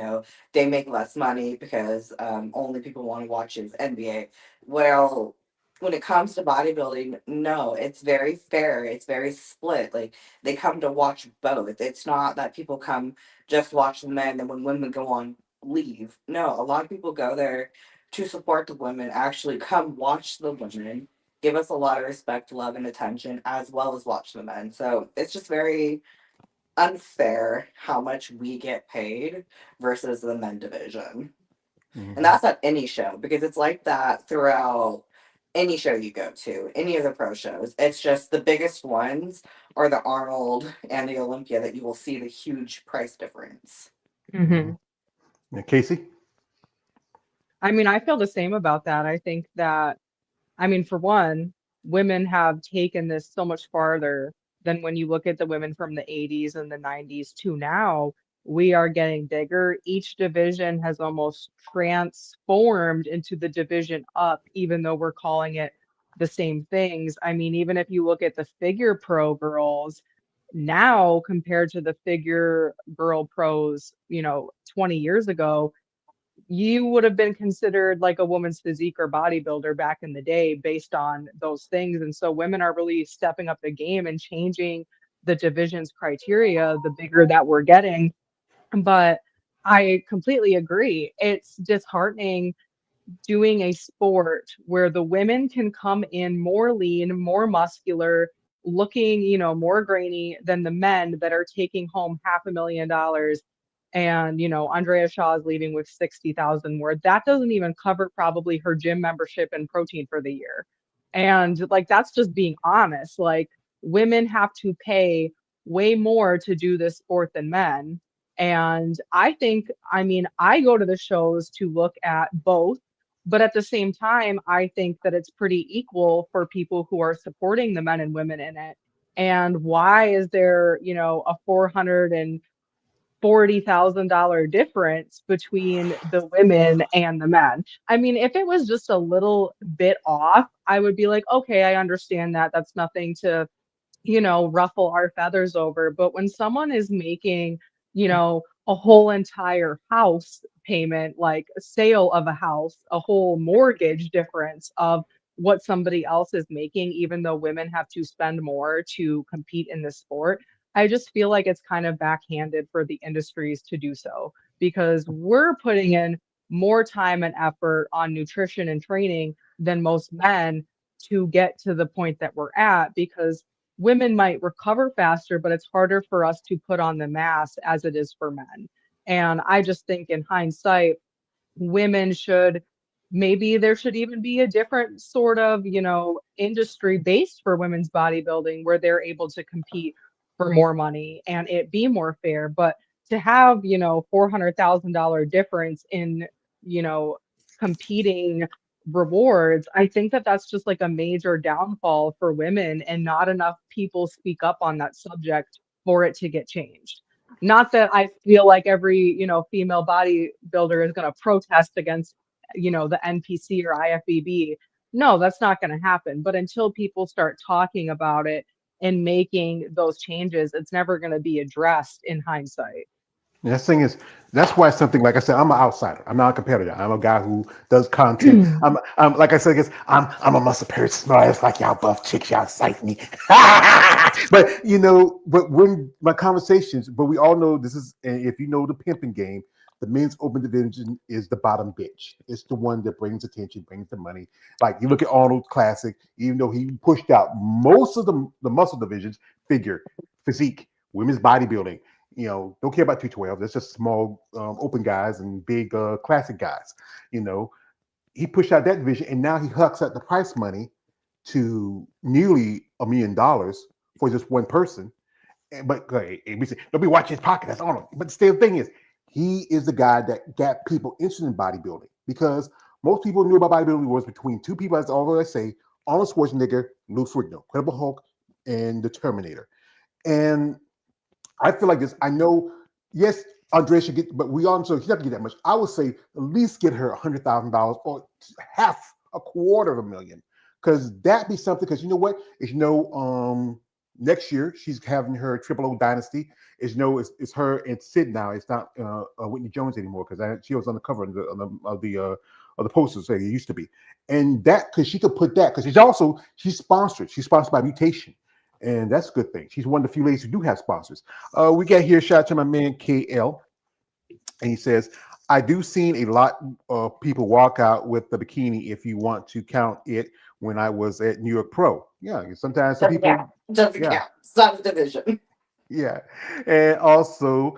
they make less money because only people want to watch is NBA. Well, when it comes to bodybuilding, no, it's very fair. It's very split. Like, they come to watch both. It's not that people come just watch the men and when women go on, leave. No, a lot of people go there to support the women, actually come watch the women, give us a lot of respect, love, and attention, as well as watch the men. So it's just very unfair how much we get paid versus the men division. And Hmm. that's at any show because it's like that throughout any show you go to, any of the pro shows. It's just the biggest ones are the Arnold and the Olympia that you will see the huge price difference. Hmm. Hmm. Yeah, Casey. I mean, I feel the same about that. I think that, I mean, for one, women have taken this so much farther than when you look at the women from the 80s and the 90s to now. We are getting bigger. Each division has almost transformed into the division up, even though we're calling it the same things. I mean, even if you look at the figure pro girls now compared to the figure girl pros, 20 years ago, you would have been considered like a woman's physique or bodybuilder back in the day based on those things. And so women are really stepping up the game and changing the division's criteria the bigger that we're getting. But I completely agree. It's disheartening doing a sport where the women can come in more lean, more muscular, looking, more grainy than the men that are taking home $500,000. And, Andrea Shaw is leaving with 60,000 more. That doesn't even cover probably her gym membership and protein for the year. And like, that's just being honest. Like, women have to pay way more to do this sport than men. And I think, I mean, I go to the shows to look at both, but at the same time, I think that it's pretty equal for people who are supporting the men and women in it. And why is there, a $440,000 difference between the women and the men? I mean, if it was just a little bit off, I would be like, okay, I understand that. That's nothing to ruffle our feathers over. But when someone is making, a whole entire house payment, like a sale of a house, a whole mortgage difference of what somebody else is making, even though women have to spend more to compete in this sport, I just feel like it's kind of backhanded for the industries to do so because we're putting in more time and effort on nutrition and training than most men to get to the point that we're at because women might recover faster, but it's harder for us to put on the mass as it is for men. And I just think in hindsight, women should, maybe there should even be a different sort of, industry based for women's bodybuilding where they're able to compete for more money and it be more fair. But to have, $400,000 difference in, you know, competing rewards, I think that that's just like a major downfall for women, and not enough people speak up on that subject for it to get changed. Not that I feel like every, female bodybuilder is going to protest against, the NPC or IFBB. No, that's not going to happen. But until people start talking about it and making those changes, it's never going to be addressed in hindsight. And that thing is, that's why something like I said, I'm an outsider. I'm not a competitor. I'm a guy who does content. I'm like I said, I guess I'm a muscle pair smart. It's like y'all buff chicks, y'all excite me. But but when my conversations, but we all know this is, and if you know the pimping game, the men's open division is the bottom bitch. It's the one that brings attention, brings the money. Like you look at Arnold Classic, even though he pushed out most of the muscle divisions, figure, physique, women's bodybuilding. Don't care about 212. That's just small open guys and big classic guys. He pushed out that division, and now he hucks up the price money to nearly $1 million for just one person. But we say, don't be watching his pocket. That's Arnold. But the thing is, he is the guy that got people interested in bodybuilding, because most people knew about bodybuilding was between two people, as I always say, Arnold Schwarzenegger, Lou Ferrigno, Incredible Hulk, and the Terminator. And I feel like this. I know, yes, Andrea should get, but we also, she's not gonna get that much. I would say at least get her $100,000 or half, a quarter of a million, because that be something. Because you know what? Next year she's having her Triple O Dynasty. It's her and Sid now. It's not Whitney Jones anymore, because she was on the cover of the posters. Say it used to be, and that because she could put that, because she's sponsored. She's sponsored by Mutation. And that's a good thing. She's one of the few ladies who do have sponsors. We got here, shout out to my man KL. And he says, I do seen a lot of people walk out with the bikini, if you want to count it, when I was at New York Pro. Yeah, sometimes some people. Doesn't count. Subdivision. Yeah. And also,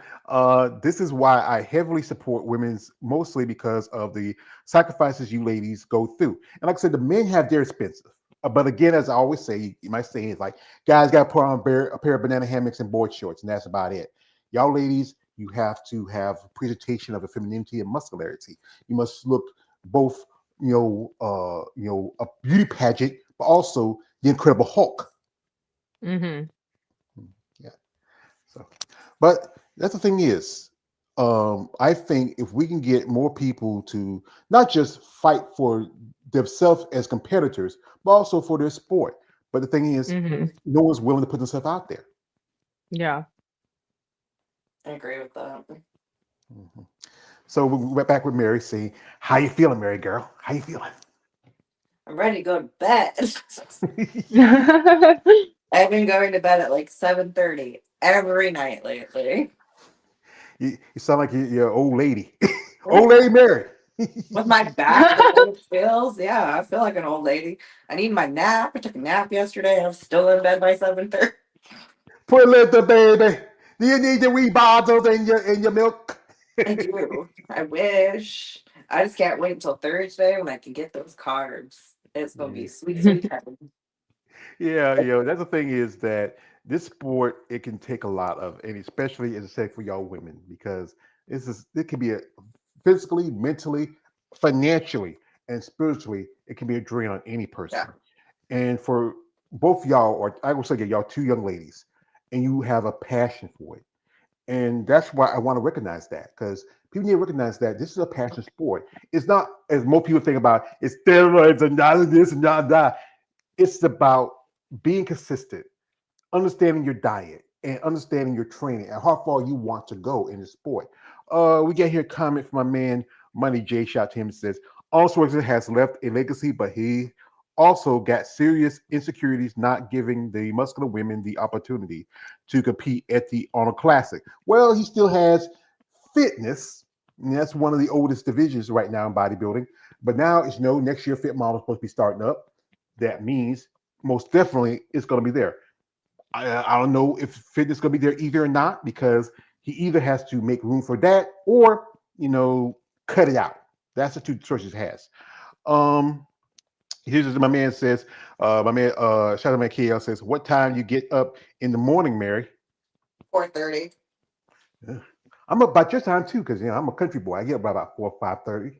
this is why I heavily support women's, mostly because of the sacrifices you ladies go through. And like I said, the men have their expensive. But again, as I always say, my saying is like, guys got to put on a pair of banana hammocks and board shorts, and that's about it. Y'all ladies, you have to have a presentation of a femininity and muscularity. You must look both, a beauty pageant, but also the Incredible Hulk. Mm-hmm. Yeah. So, but that's the thing is, I think if we can get more people to not just fight for themselves as competitors, but also for their sport. But the thing is, no one's willing to put themselves out there. Yeah. I agree with that. Mm-hmm. So we went back with Mary, saying, how you feeling, Mary girl? How you feeling? I'm ready to go to bed. I've been going to bed at like 7:30 every night lately. You sound like you're an old lady. Old lady Mary. With my back, the way it feels, yeah, I feel like an old lady. I need my nap. I took a nap yesterday. I'm still in bed by 7:30. Poor little baby. Do you need the wee bottles in your milk? I do. I wish. I just can't wait until Thursday when I can get those carbs. It's gonna be sweet, sweet heaven. Yeah, that's the thing is that this sport, it can take a lot of, and especially as I said for y'all women, because it can be physically, mentally, financially, and spiritually, it can be a drain on any person. Yeah. And for both y'all, or I will say y'all two young ladies, and you have a passion for it. And that's why I want to recognize that, because people need to recognize that this is a passion sport. It's not, as most people think about, it's steroids and not this and not that. It's about being consistent, understanding your diet, and understanding your training and how far you want to go in the sport. We get here a comment from my man Money J. Shout to him, says, Arnold Schwarzenegger has left a legacy, but he also got serious insecurities not giving the muscular women the opportunity to compete at the Arnold Classic. Well, he still has fitness, and that's one of the oldest divisions right now in bodybuilding. But now, next year Fit Model is supposed to be starting up. That means most definitely it's going to be there. I don't know if fitness is going to be there either or not, because he either has to make room for that or cut it out. That's the two choices he has. Um, Here's what my man says. My man, shout out man KL says, "What time you get up in the morning, Mary?" 4:30. Yeah. I'm up about your time too, because I'm a country boy. I get up by about 4 or 5:30.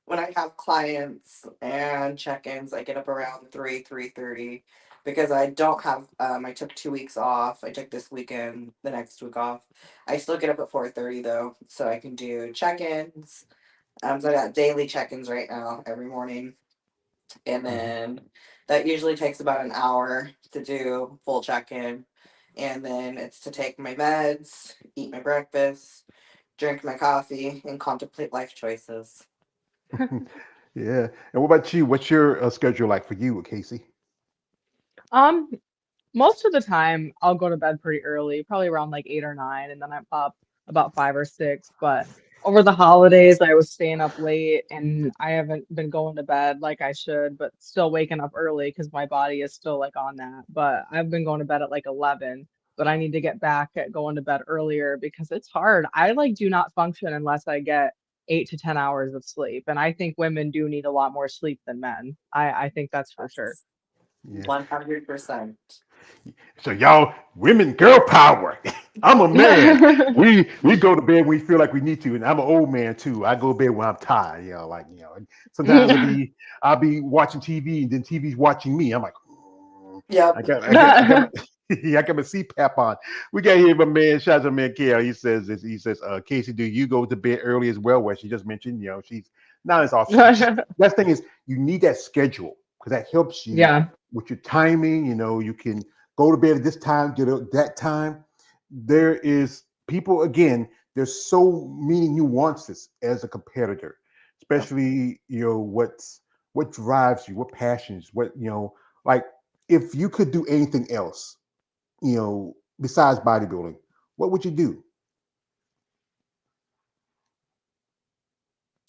When I have clients and check-ins, I get up around 3:30 because I don't have I took 2 weeks off. I took this weekend, the next week off. I still get up at 4:30 though, so I can do check-ins. So I got daily check-ins right now every morning. And Mhm. then that usually takes about an hour to do full check-in. And then it's to take my meds, eat my breakfast, drink my coffee, and contemplate life choices. Yeah. And what about you? What's your schedule like for you, Casey? Um, Most of the time, I'll go to bed pretty early, probably around like 8 or 9, and then I'm up about 5 or 6. But over the holidays, I was staying up late and I haven't been going to bed like I should, but still waking up early because my body is still like on that. But I've been going to bed at like 11, but I need to get back at going to bed earlier because it's hard. I like do not function unless I get 8 to 10 hours of sleep. And I think women do need a lot more sleep than men. I think that's for sure. That's Yeah. 100%. So y'all, women, girl power. I'm a man. We go to bed when we feel like we need to, and I'm an old man too. I go to bed when I'm tired. And sometimes I'll be watching TV, and then TV's watching me. I'm like, I Yep. got I got I got my I got my CPAP on. We got here my man, shout out to man Kale. He says this. He says, Casey, do you go to bed early as well? Where she just mentioned, she's not as often. That thing is, you need that schedule because that helps you Yeah. with your timing. You can go to bed at this time, get up that time. There is people again. There's so many nuances as a competitor, especially what drives you, what passions, like if you could do anything else, besides bodybuilding, what would you do?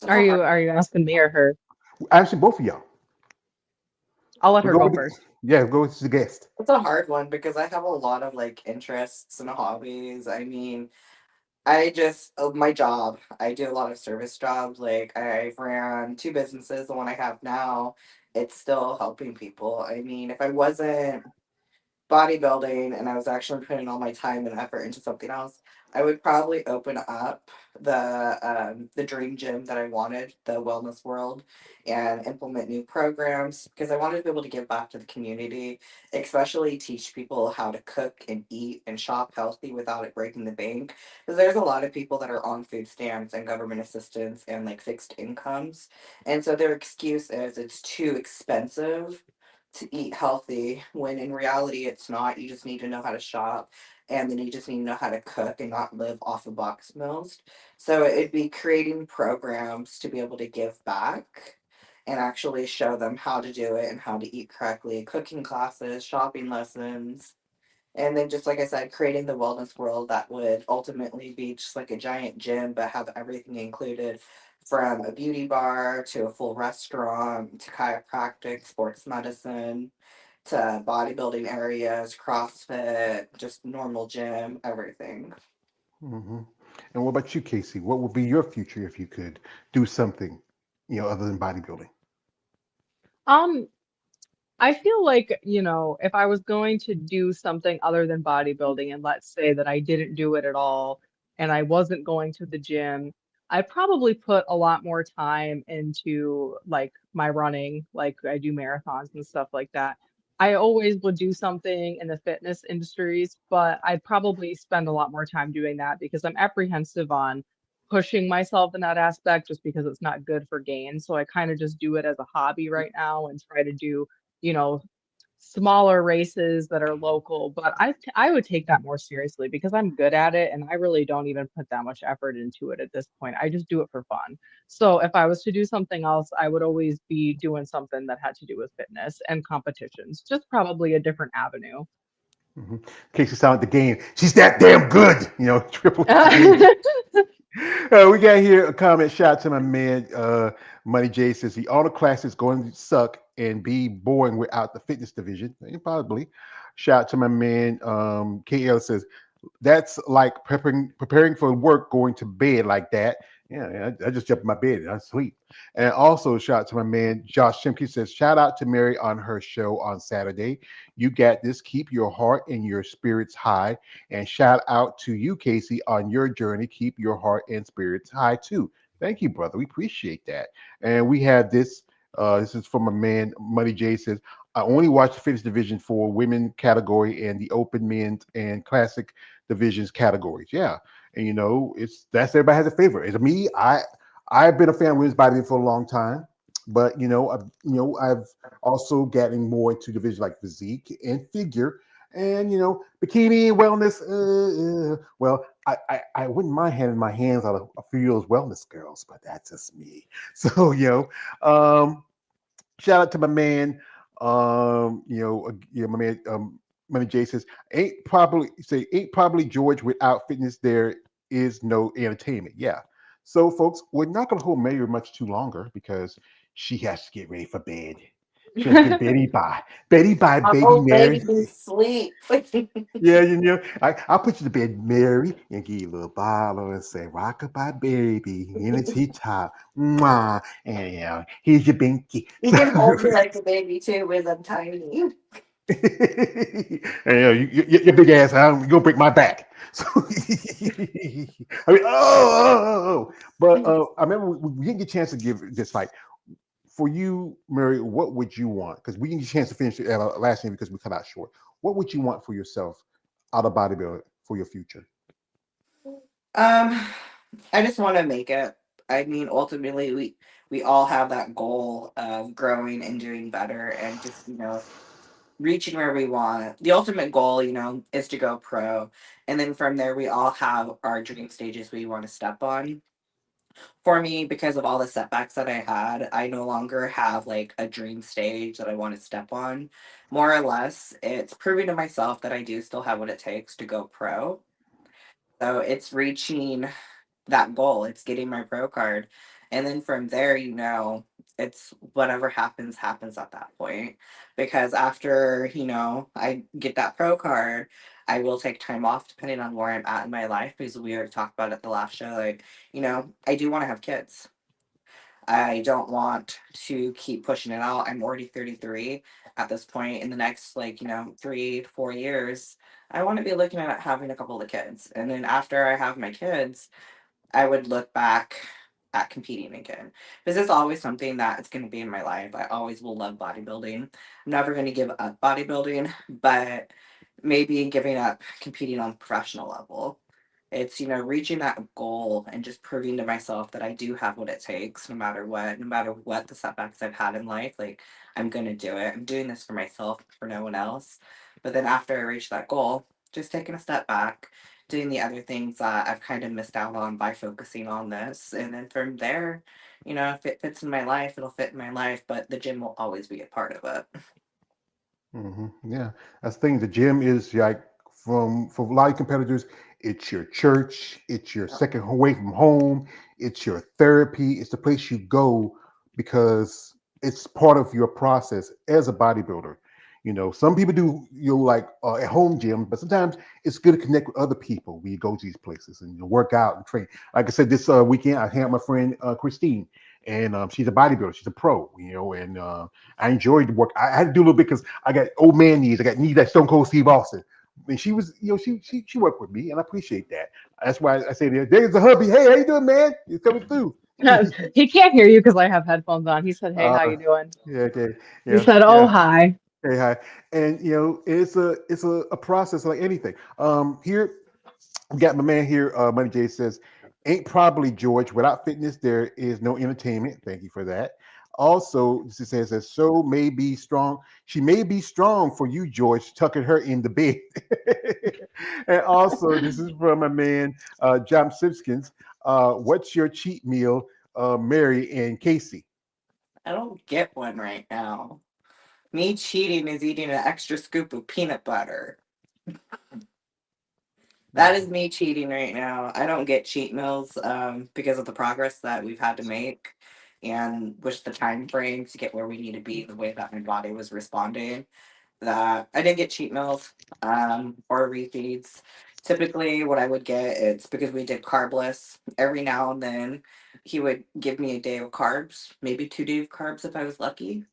That's Are a you hard are you asking me or her? Actually, both of y'all. I'll let We'll her go go with first. go with the guest. it's a hard one because I have a lot of like interests and hobbies. I mean, I just my job. I do a lot of service jobs. Like I ran two businesses. The one I have now, it's still helping people. I mean, if I wasn't bodybuilding and I was actually putting all my time and effort into something else, I would probably open up the dream gym that I wanted, the wellness world, and implement new programs because I wanted to be able to give back to the community, especially teach people how to cook and eat and shop healthy without it breaking the bank. Because there's a lot of people that are on food stamps and government assistance and like fixed incomes, and so their excuse is it's too expensive to eat healthy when in reality it's not. You just need to know how to shop and then you just need to know how to cook and not live off of box meals. So it'd be creating programs to be able to give back and actually show them how to do it and how to eat correctly, cooking classes, shopping lessons, and then just like I said, creating the wellness world that would ultimately be just like a giant gym, but have everything included from a beauty bar to a full restaurant to chiropractic, sports medicine to bodybuilding areas, CrossFit, just normal gym, everything. Hmm. And what about you, Casey? What would be your future if you could do something, other than bodybuilding? Um, I feel like, if I was going to do something other than bodybuilding, and let's say that I didn't do it at all, and I wasn't going to the gym, I probably put a lot more time into like my running, like I do marathons and stuff like that. I always would do something in the fitness industries, but I'd probably spend a lot more time doing that because I'm apprehensive on pushing myself in that aspect just because it's not good for gain. So I kind of just do it as a hobby right now and try to do you know, smaller races that are local, but I would take that more seriously because I'm good at it and I really don't even put that much effort into it at this point. I just do it for fun. So if I was to do something else, I would always be doing something that had to do with fitness and competitions, just probably a different avenue. Hmm. Casey sound like the game. She's that damn good. Triple G. We got here a comment. Shout out to my man, Money J says the auto class is going to suck and be boring without the fitness division. Probably. Shout out to my man, KL says That's like preparing for work, going to bed like that. Yeah, yeah, I just jump in my bed and I sleep. And also, shout out to my man Josh Shimke says, shout out to Mary on her show on Saturday. You got this. Keep your heart and your spirits high. And shout out to you, Casey, on your journey. Keep your heart and spirits high too. Thank you, brother. We appreciate that. And we have this. This is from a man, Money J says, I only watch the fitness division for women category and the open men's and classic divisions categories. Yeah, and it's that's everybody has a favorite. As me, I've been a fan of women's bodybuilding for a long time, but I've also gotten more into divisions like physique and figure, and bikini and wellness. Well, I wouldn't mind having my hands on a few of those wellness girls, but that's just me. So shout out to my man, my man, Money J says, ain't probably George without fitness. There is no entertainment. Yeah. So, folks, we're not going to hold Mary much too longer because she has to get ready for bed. She has to get Betty by baby Oh, Mary. baby, sleep. Yeah, I'll put you to bed, Mary, and give you a little bottle and say, rock-a-bye, baby, in the tea-top. Mwah. And, here's your binky. You can hold me like a baby too, because I'm tiny. And, your big ass, you're going to break my back. So, I mean, but I remember we didn't get a chance to give this, like, for you, Mary, what would you want? Because we didn't get a chance to finish it last year because we cut out short. What would you want for yourself out of bodybuilding for your future? Um, I just want to make it. I mean, ultimately, we all have that goal of growing and doing better, and just reaching where we want. The ultimate goal, is to go pro, and then from there, we all have our dream stages we want to step on. For me, because of all the setbacks that I had, I no longer have like a dream stage that I want to step on. More or less, it's proving to myself that I do still have what it takes to go pro. So it's reaching that goal. It's getting my pro card. And then from there, it's whatever happens, happens at that point. Because after, I get that pro card, I will take time off depending on where I'm at in my life because we already talked about it the last show. Like, I do want to have kids. I don't want to keep pushing it out. I'm already 33 at this point. In the next, 3 to 4 years, I want to be looking at having a couple of kids. And then after I have my kids, I would look back at competing again. Because it's always something that is going to be in my life. I always will love bodybuilding. I'm never going to give up bodybuilding, but maybe giving up competing on the professional level. It's, reaching that goal and just proving to myself that I do have what it takes no matter what the setbacks I've had in life. Like, I'm going to do it. I'm doing this for myself, for no one else. But then after I reach that goal, just taking a step back, doing the other things that I've kind of missed out on by focusing on this. And then from there, if it fits in my life, it'll fit in my life, but the gym will always be a part of it. Yeah, that's the thing. The gym is like for a lot of competitors, it's your church, it's your second away from home, it's your therapy, it's the place you go because it's part of your process as a bodybuilder. Some people do like at home gym, but sometimes it's good to connect with other people when you go to these places and work out and train. Like I said, this weekend I had my friend Christine, and she's a bodybuilder, she's a pro, and I enjoyed the work. I had to do a little bit because I got old man knees. I got knees like Stone Cold Steve Austin. And she was, she worked with me, and I appreciate that. That's why I say there's a hubby. Hey, how you doing, man? He's coming through. He can't hear you because I have headphones on. He said, "Hey, how uh, you doing?" yeah, okay, He yeah, said, "Oh, yeah. hi." Hey, hi. And it's a process like anything. Here we got my man here, Money J says, ain't probably George. Without fitness, there is no entertainment. Thank you for that. Also, she says that so may be strong. She may be strong for you, George, tucking her in the bed. And also, this is from my man, John Simpkins. What's your cheat meal, Mary and Casey? I don't get one right now. Me cheating is eating an extra scoop of peanut butter. That is me cheating right now. I don't get cheat meals because of the progress that we've had to make and with the time frame to get where we need to be, the way that my body was responding. That I didn't get cheat meals or refeeds. Typically, what I would get, it's because we did carbless. Every now and then, he would give me a day of carbs, maybe 2 days of carbs if I was lucky.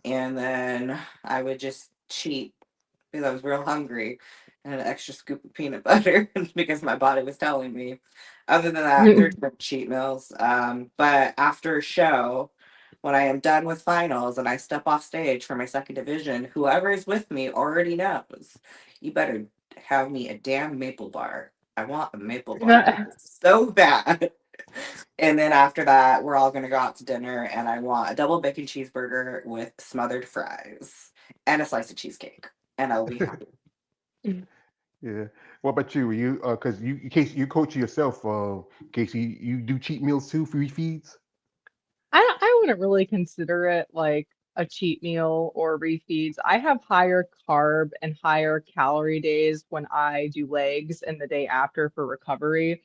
And then I would just cheat because I was real hungry and an extra scoop of peanut butter because my body was telling me. Other than that, there's no cheat meals. But after a show, when I am done with finals and I step off stage for my second division, whoever is with me already knows you better have me a damn maple bar. I want a maple bar so bad. And then after that, we're all gonna go out to dinner, and I want a double bacon cheeseburger with smothered fries and a slice of cheesecake, and I'll be happy. Yeah. What about you? You because you Casey, you coach yourself, Casey, you do cheat meals too, free feeds? I wouldn't really consider it like a cheat meal or refeeds. I have higher carb and higher calorie days when I do legs and the day after for recovery.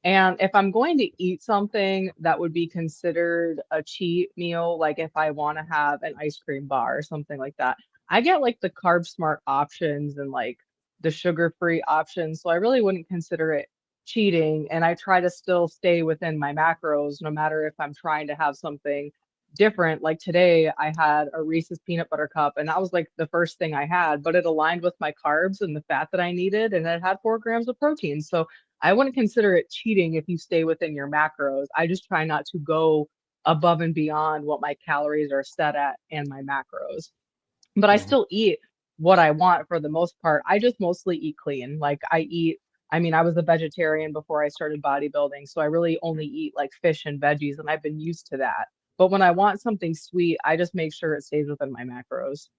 And if I'm going to eat something that would be considered a cheat meal, like if I want to have an ice cream bar or something like that, I get like the carb smart options and like the sugar-free options. So I really wouldn't consider it cheating. And I try to still stay within my macros, no matter if I'm trying to have something different. Like today, I had a Reese's peanut butter cup, and that was like the first thing I had, but it aligned with my carbs and the fat that I needed, and it had 4 grams of protein. So I wouldn't consider it cheating if you stay within your macros. I just try not to go above and beyond what my calories are set at and my macros. But I Hmm. still eat what I want for the most part. I just mostly eat clean. Like I mean, I was a vegetarian before I started bodybuilding, so I really only eat like fish and veggies, and I've been used to that. But when I want something sweet, I just make sure it stays within my macros.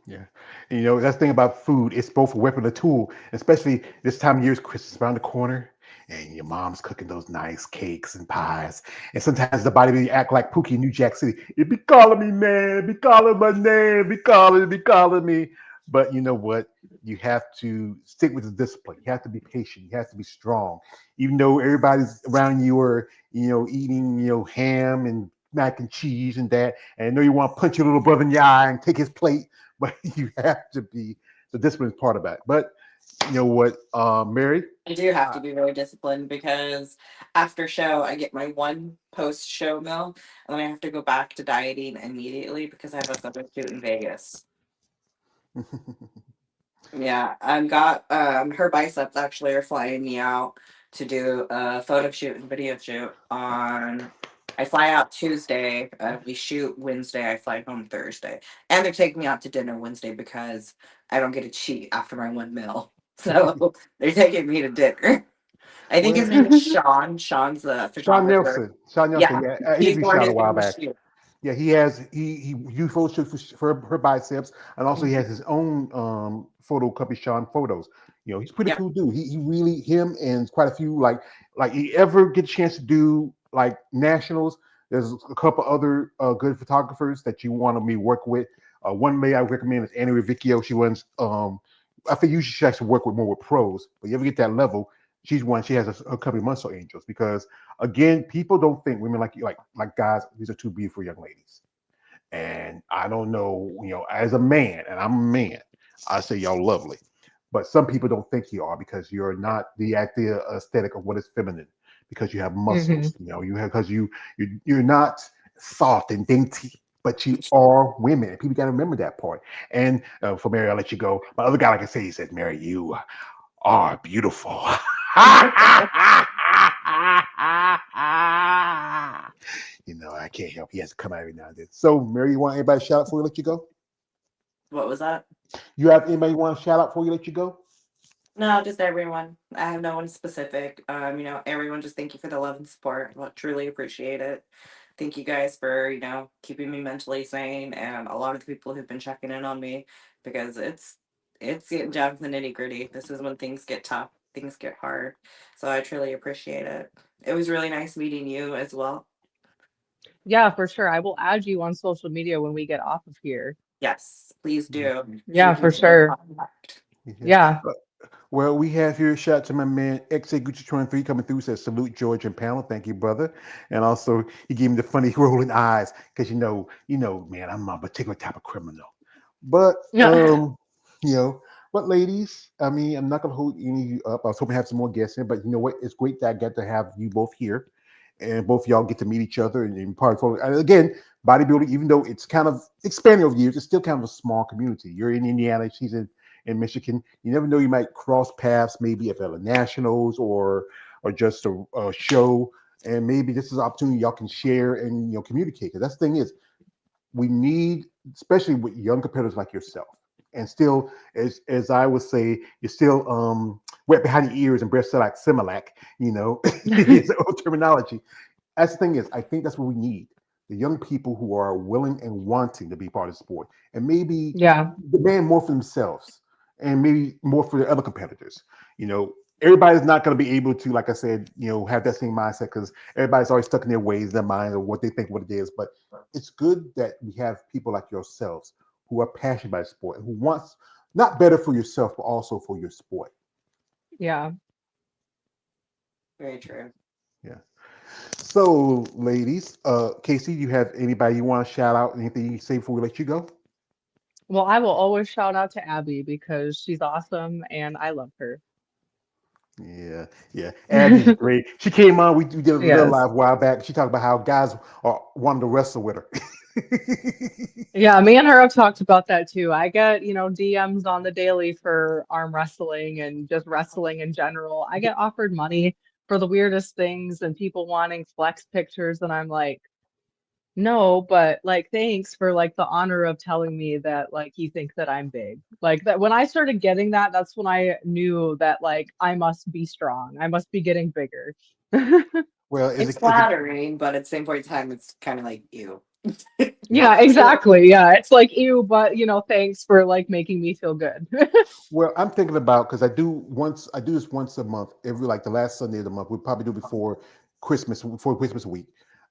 Yeah. And, that's the thing about food. It's both a weapon and a tool, especially this time of year. Christmas around the corner, and your mom's cooking those nice cakes and pies. And sometimes the body will act like Pookie in New Jack City. It be calling me, man. Be calling my name. Be calling me. But you know what? You have to stick with the discipline. You have to be patient. You have to be strong. Even though everybody's around you are, eating, ham and mac and cheese and that. And I know you want to punch your little brother in the eye and take his plate, but you have to be the discipline is part of that. But you know what, Mary? I do have Uh, to be very disciplined because after show, I get my one post show meal, and then I have to go back to dieting immediately because I have a photo shoot in Vegas. Yeah, I've got her biceps actually are flying me out to do a photo shoot and video shoot on. I fly out Tuesday. We shoot Wednesday. I fly home Thursday, and they're taking me out to dinner Wednesday because I don't get to cheat after my one meal. So they're taking me to dinner. I think his well, name is Sean. Sean's the Sean photographer. Nelson. Sean Nelson. Yeah, Yeah, he he's had me the one shot a who's while doing the back. shoot. Yeah, he has he used photo shoot for her biceps, and also he Mhm. has his own photo company, Sean Photos. He's a pretty Yep. cool dude. He really him and quite a few like you ever get a chance to do like nationals. There's a couple other good photographers that you want to be work with. One lady I recommend is Annie Rivicchio. She runs. I think you should actually work with more with pros. But you ever get that level, she's one. She has a company, Muscle Angels, because again, people don't think women like you, like guys. These are two beautiful young ladies, and I don't know, as a man, and I'm a man, I say y'all lovely, but some people don't think you are because you're not the active aesthetic of what is feminine, because you have Hmm. muscles, you have because you're not soft and dainty. But you are women. And people got to remember that part. And for Mary, I'll let you go. My other guy, like I say, he said, Mary, you are beautiful. I can't help. He has to come out every now and then. So, Mary, you want anybody to shout out before we let you go? What was that? You have anybody you want to shout out before we let you go? No, just everyone. I have no one specific. Everyone, just thank you for the love and support. I truly appreciate it. Thank you guys for, keeping me mentally sane, and a lot of the people who've been checking in on me because it's getting down to the nitty gritty. This is when things get tough, things get hard. So I truly appreciate it. It was really nice meeting you as well. Yeah, for sure. I will add you on social media when we get off of here. Yes, please do, so we Yeah, can for stay in sure. contact. Yeah. Yeah. Well, we have here a shout out to my man XA Gucci 23 coming through. Says salute George and panel. Thank you, brother. And also he gave me the funny rolling eyes because man, I'm a particular type of criminal. But Yeah. you know, But ladies, I mean, I'm not gonna hold any of you up. I was hoping to have some more guests in, but you know what? It's great that I get to have you both here, and both of y'all get to meet each other and part of. And again, bodybuilding, even though it's kind of expanded over the years, it's still kind of a small community. You're in Indiana, she's in Michigan. You never know, you might cross paths maybe at the nationals or just a show, and maybe this is an opportunity y'all can share and communicate. Because that's the thing is, we need, especially with young competitors like yourself, and still, as I would say, you're still wet behind the ears and breast like Similac, it's old terminology. That's the thing is, I think that's what we need. The young people who are willing and wanting to be part of the sport and maybe Yeah. demand more for themselves and maybe more for the other competitors. You know, everybody's not going to be able to, like I said, have that same mindset because everybody's always stuck in their ways, their mind, or what they think what it is. But it's good that we have people like yourselves who are passionate about sport and who wants not better for yourself, but also for your sport. Yeah. Very true. Yeah. So, ladies, Casey, you have anybody you want to shout out? Anything you say before we let you go? Well, I will always shout out to Abby because she's awesome and I love her. Yeah, yeah. Abby's great. She came on. We did a She little is. live a while back. She talked about how guys are wanting to wrestle with her. Yeah, me and her have talked about that too. I get, DMs on the daily for arm wrestling and just wrestling in general. I get offered money for the weirdest things and people wanting flex pictures, and I'm like, no, but like thanks for like the honor of telling me that like you think that I'm big. Like that when I started getting that, that's when I knew that like I must be strong. I must be getting bigger. Well, It's flattering, but at the same point in time, it's kind of like you. Yeah, exactly. Yeah, it's like ew, but thanks for like making me feel good. well, I'm thinking about because I do this once a month, every like the last Sunday of the month. We probably do before Christmas week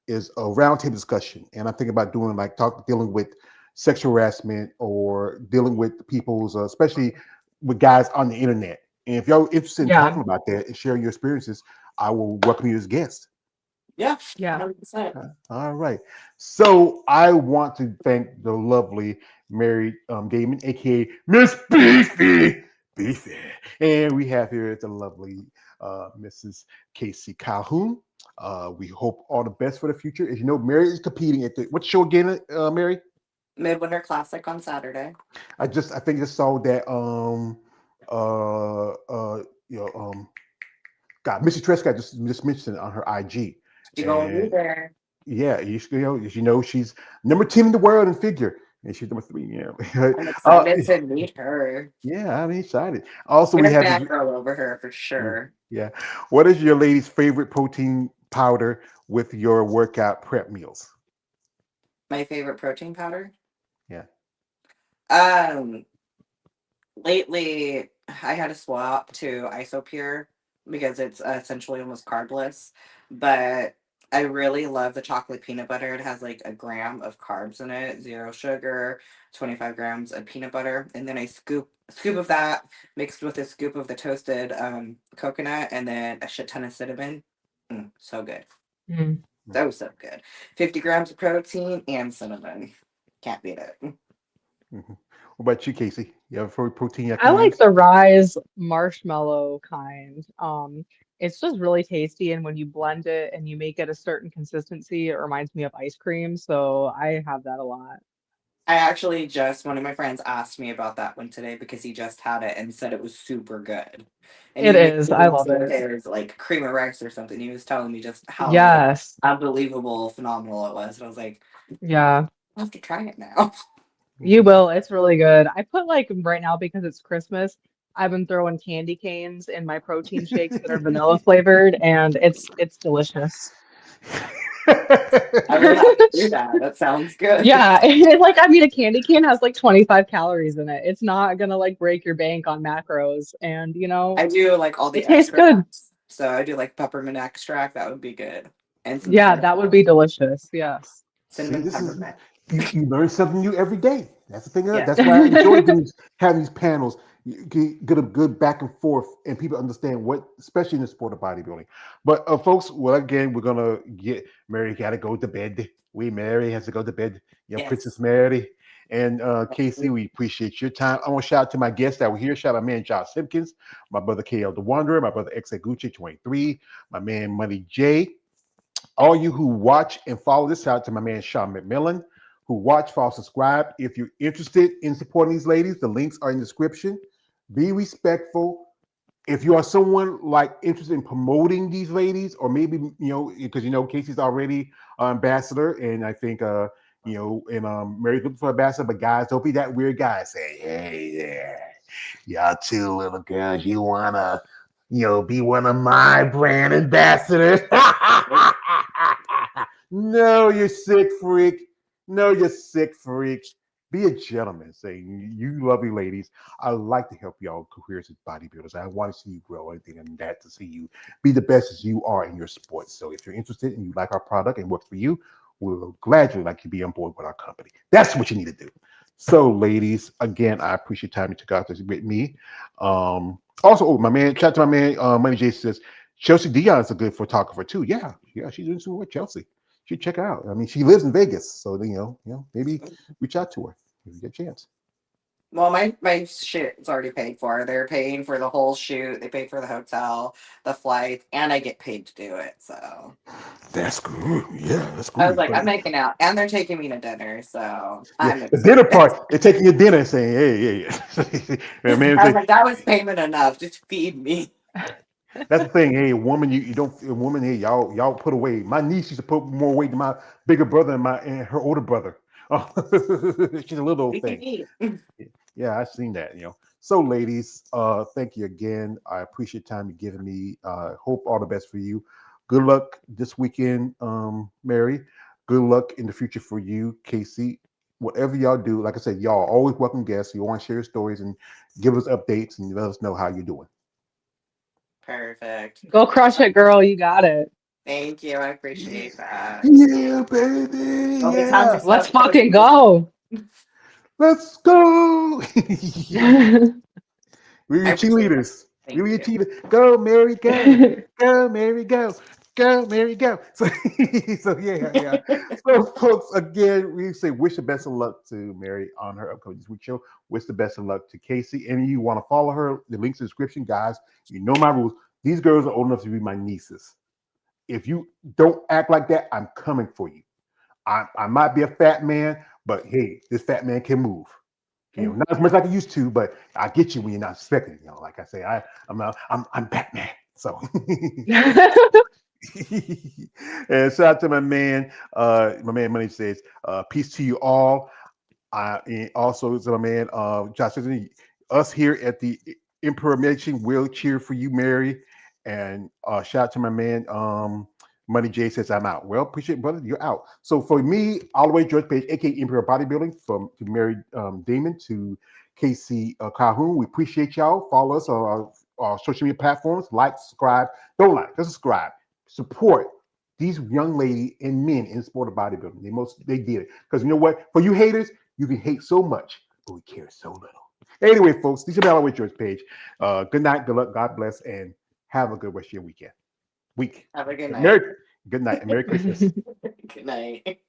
is a roundtable discussion, and I'm thinking about doing like dealing with sexual harassment or dealing with people's, especially with guys on the internet. And if y'all interested in Yeah, talking about that and sharing your experiences, I will welcome you as guests. Yeah, yeah. 100%. All right. So I want to thank the lovely Mary Damon, aka Miss Beefy. Beefy. And we have here the lovely Mrs. Casey Calhoun. We hope all the best for the future. As you know, Mary is competing at the what show again, Mary? Midwinter Classic on Saturday. I think I saw that God, Missy Trescott just mentioned it on her IG. She gonna be And there. yeah, she's number 10 in the world in figure, and she's number three. Yeah, I'm uh, excited to meet her. yeah, I'm excited. Also, I'm we gonna have this. fangirl over her for sure. Yeah, what is your lady's favorite protein powder with your workout prep meals? My favorite protein powder. Yeah, Um, lately I had to swap to Isopure because it's essentially almost carbless, but I really love the chocolate peanut butter. It has like a gram of carbs in it, zero sugar, 25 grams of peanut butter, and then I scoop of that mixed with a scoop of the toasted coconut, and then a shit ton of cinnamon. So good, Mm. so good. 50 grams of protein and cinnamon, can't beat it. hmm. What about you, Casey? You have a favorite protein you I can like use? the Rise marshmallow kind. It's just really tasty, and when you blend it and you make it a certain consistency, it reminds me of ice cream. So I have that a lot. I actually just one of my friends asked me about that one today because he just had it and said it was super good. And It he made is. it I love into it. his like cream of rice or something. He was telling me just how like Yes. unbelievable, phenomenal it was. And I was like, Yeah. I have to try it now. You Mhm. will. It's really good. I put like right now because it's Christmas, I've been throwing candy canes in my protein shakes that are vanilla flavored, and it's delicious. I will have to do that. That sounds good. Yeah, and like I mean, a candy cane has like 25 calories in it. It's not gonna like break your bank on macros, and I do like all it the tastes good. extracts. So I do like peppermint extract. That would be good. And some Yeah, that would be delicious. Yes. See, cinnamon this is peppermint. you learn something new every day. That's the thing. Yeah. That's why I enjoy having these panels. You get a good back and forth, and people understand what, especially in the sport of bodybuilding. But folks, well, again, we're gonna get Mary. Got to go to bed. We Mary has to go to bed. Princess Yes. Mary, And Casey, we appreciate your time. I want to shout out to my guests that were here. Shout out my man Josh Simpkins, my brother KL the Wanderer, my brother Exegucci 23, my man Money J. All you who watch and follow this, shout out to my man Sean McMillan, who watch, follow, subscribe. If you're interested in supporting these ladies, the links are in the description. Be respectful. If you are someone like interested in promoting these ladies, or maybe because Casey's already ambassador, and I think and Mary's looking for ambassador, but guys, don't be that weird guy saying, "Hey there, y'all two little girls, you wanna be one of my brand ambassadors?" No, you sick freak. No, you sick freak. Be a gentleman. Say, you lovely ladies, I like to help y'all careers as bodybuilders. I want to see you grow, anything and that, to see you be the best as you are in your sport. So if you're interested and you like our product and works for you, we'll gladly like you be on board with our company. That's what you need to do. So, ladies, again, I appreciate time you took out this with me. Also, my man, shout out to my man, Money J says Chelsea Dion's a good photographer too. Yeah, she's doing some work, Chelsea. You should check her out. I mean, she lives in Vegas, so maybe reach out to her if you get a chance. Well, my shit's already paid for. They're paying for the whole shoot. They pay for the hotel, the flight, and I get paid to do it. So That's good. Yeah, that's I was good. like, I'm making out, and they're taking me to dinner. So Yeah, I'm the excited. dinner part, they're taking your dinner and saying, "Hey, yeah." Man, I was like, that was payment enough. Just feed me. that's the thing. Hey, a woman, you don't a woman. Hey, y'all put away. My niece used to put more weight than my bigger brother and her older brother. Oh, she's a little old thing. Yeah, I've seen that. So, ladies, thank you again. I appreciate the time you're giving me. Hope all the best for you. Good luck this weekend, Mary. Good luck in the future for you, Casey. Whatever y'all do, like I said, y'all always welcome guests. You want to share your stories and give us updates and let us know how you're doing. Perfect. Go crush it, girl. You got it. Thank you. I appreciate that. Yeah, baby. There'll be tons of Yeah. Let's stuff fucking posted. go. Let's go. We were I your appreciate that. cheerleaders. We were Thank your you. cheerleaders. Go, Mary, go. Go, Mary, go. Go, Mary, go. So, yeah. So, folks, again, we say wish the best of luck to Mary on her upcoming this week show. Wish the best of luck to Casey. And you want to follow her, the links in the description, guys. You know my rules. These girls are old enough to be my nieces. If you don't act like that, I'm coming for you. I might be a fat man, but hey, this fat man can move. Not as much like I used to, but I get you when you're not expecting. Like I say, I'm Batman. So, and shout out to my man Money says, peace to you all. And also to my man Josh says, us here at the Emperor Mansion will cheer for you, Mary. And shout out to my man Money J says I'm out. Well, appreciate it, brother. You're out. So for me, all the way George Page, aka Emperor Bodybuilding, from to Mary Damon to Casey Calhoun. We appreciate y'all. Follow us on our social media platforms. Like, subscribe. Don't like, just subscribe. Support these young ladies and men in the sport of bodybuilding. They did it. Because you know what? For you haters, you can hate so much, but we care so little. Anyway, folks, this is All the way George Page. Good night, good luck, God bless, and have a good rest of your weekend. Week. Have a good night. Merry, good night and Merry Christmas. Good night.